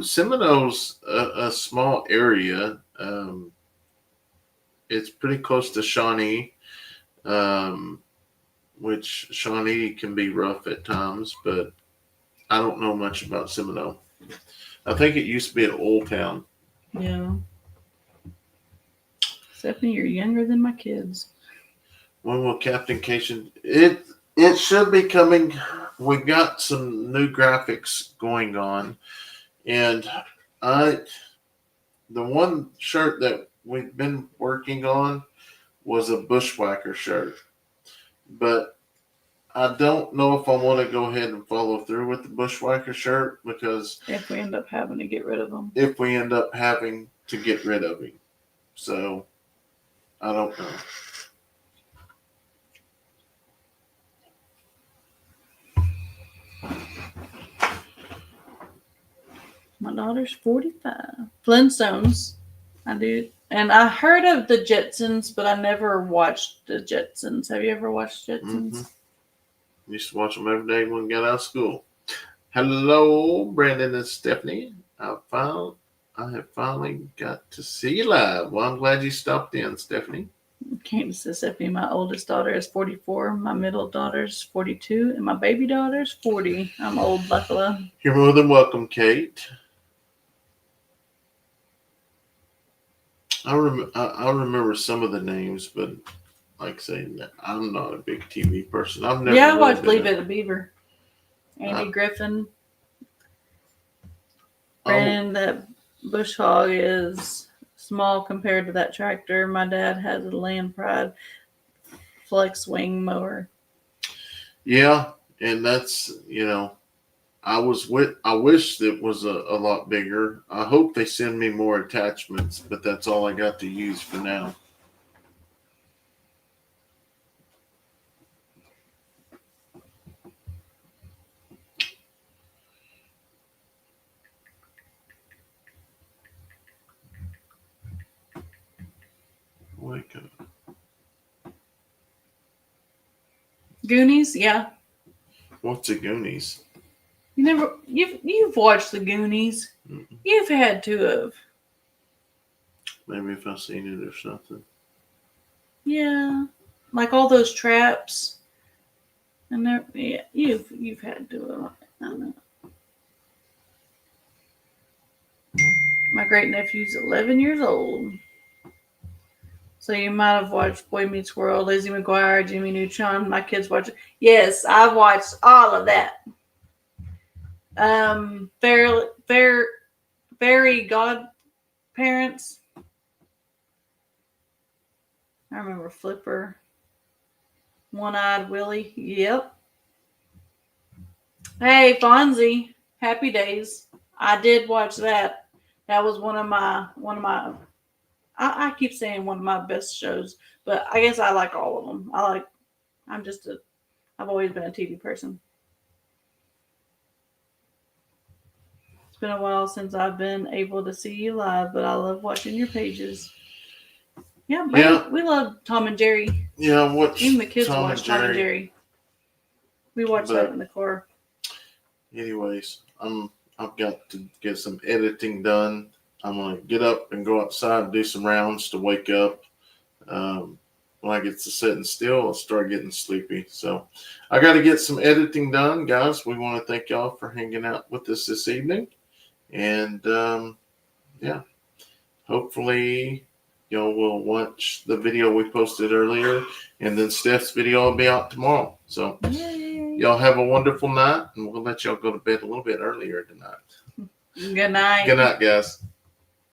Seminole's a small area. It's pretty close to Shawnee, which Shawnee can be rough at times, but I don't know much about Seminole. I think it used to be an old town. Yeah. Stephanie, you're younger than my kids. When will Captain Kayson? It should be coming. We've got some new graphics going on, and the one shirt that we've been working on was a bushwhacker shirt, but I don't know if I want to go ahead and follow through with the bushwhacker shirt, because if we end up having to get rid of them. If we end up having to get rid of him. So I don't know. My daughter's 45. Flintstones. I do. And I heard of the Jetsons, but I never watched the Jetsons. Have you ever watched Jetsons? Mm-hmm. Used to watch them every day when we got out of school. Hello, Brandon and Stephanie. I have finally got to see you live. Well, I'm glad you stopped in, Stephanie. Came to Stephanie. My oldest daughter is 44. My middle daughter's 42. And my baby daughter's 40. I'm old buffalo. You're more than welcome, Kate. I remember some of the names, but like I say, I'm not a big TV person. I've never. Yeah, I watched Leave It a Beaver. Andy Griffin. And that bush hog is small compared to that tractor. My dad has a Land Pride flex wing mower. Yeah, and that's, I wish it was a lot bigger. I hope they send me more attachments, but that's all I got to use for now. Goonies, yeah. What's the Goonies? You've watched the Goonies. Mm-mm. You've had to have. Maybe if I've seen it or something. Yeah. Like all those traps. And yeah, you've had to have. I don't know. My great nephew's 11 years old. So you might have watched Boy Meets World, Lizzie McGuire, Jimmy Neutron. My kids watch it. Yes, I've watched all of that. Fairy Godparents. I remember Flipper. One-Eyed Willie. Yep. Hey, Fonzie. Happy Days. I did watch that. That was one of my I keep saying one of my best shows, but I guess I like all of them. I've always been a TV person. It's been a while since I've been able to see you live, but I love watching your pages. Yeah, we love Tom and Jerry. Yeah, even the kids watch Tom and Jerry. We watch that in the car. Anyways, I've got to get some editing done. I'm gonna get up and go outside and do some rounds to wake up. When I get to sitting still, I'll start getting sleepy. So I got to get some editing done, guys. We want to thank y'all for hanging out with us this evening. And hopefully y'all will watch the video we posted earlier, and then Steph's video will be out tomorrow. So y'all have a wonderful night, and we'll let y'all go to bed a little bit earlier tonight. Good night. Good night, guys.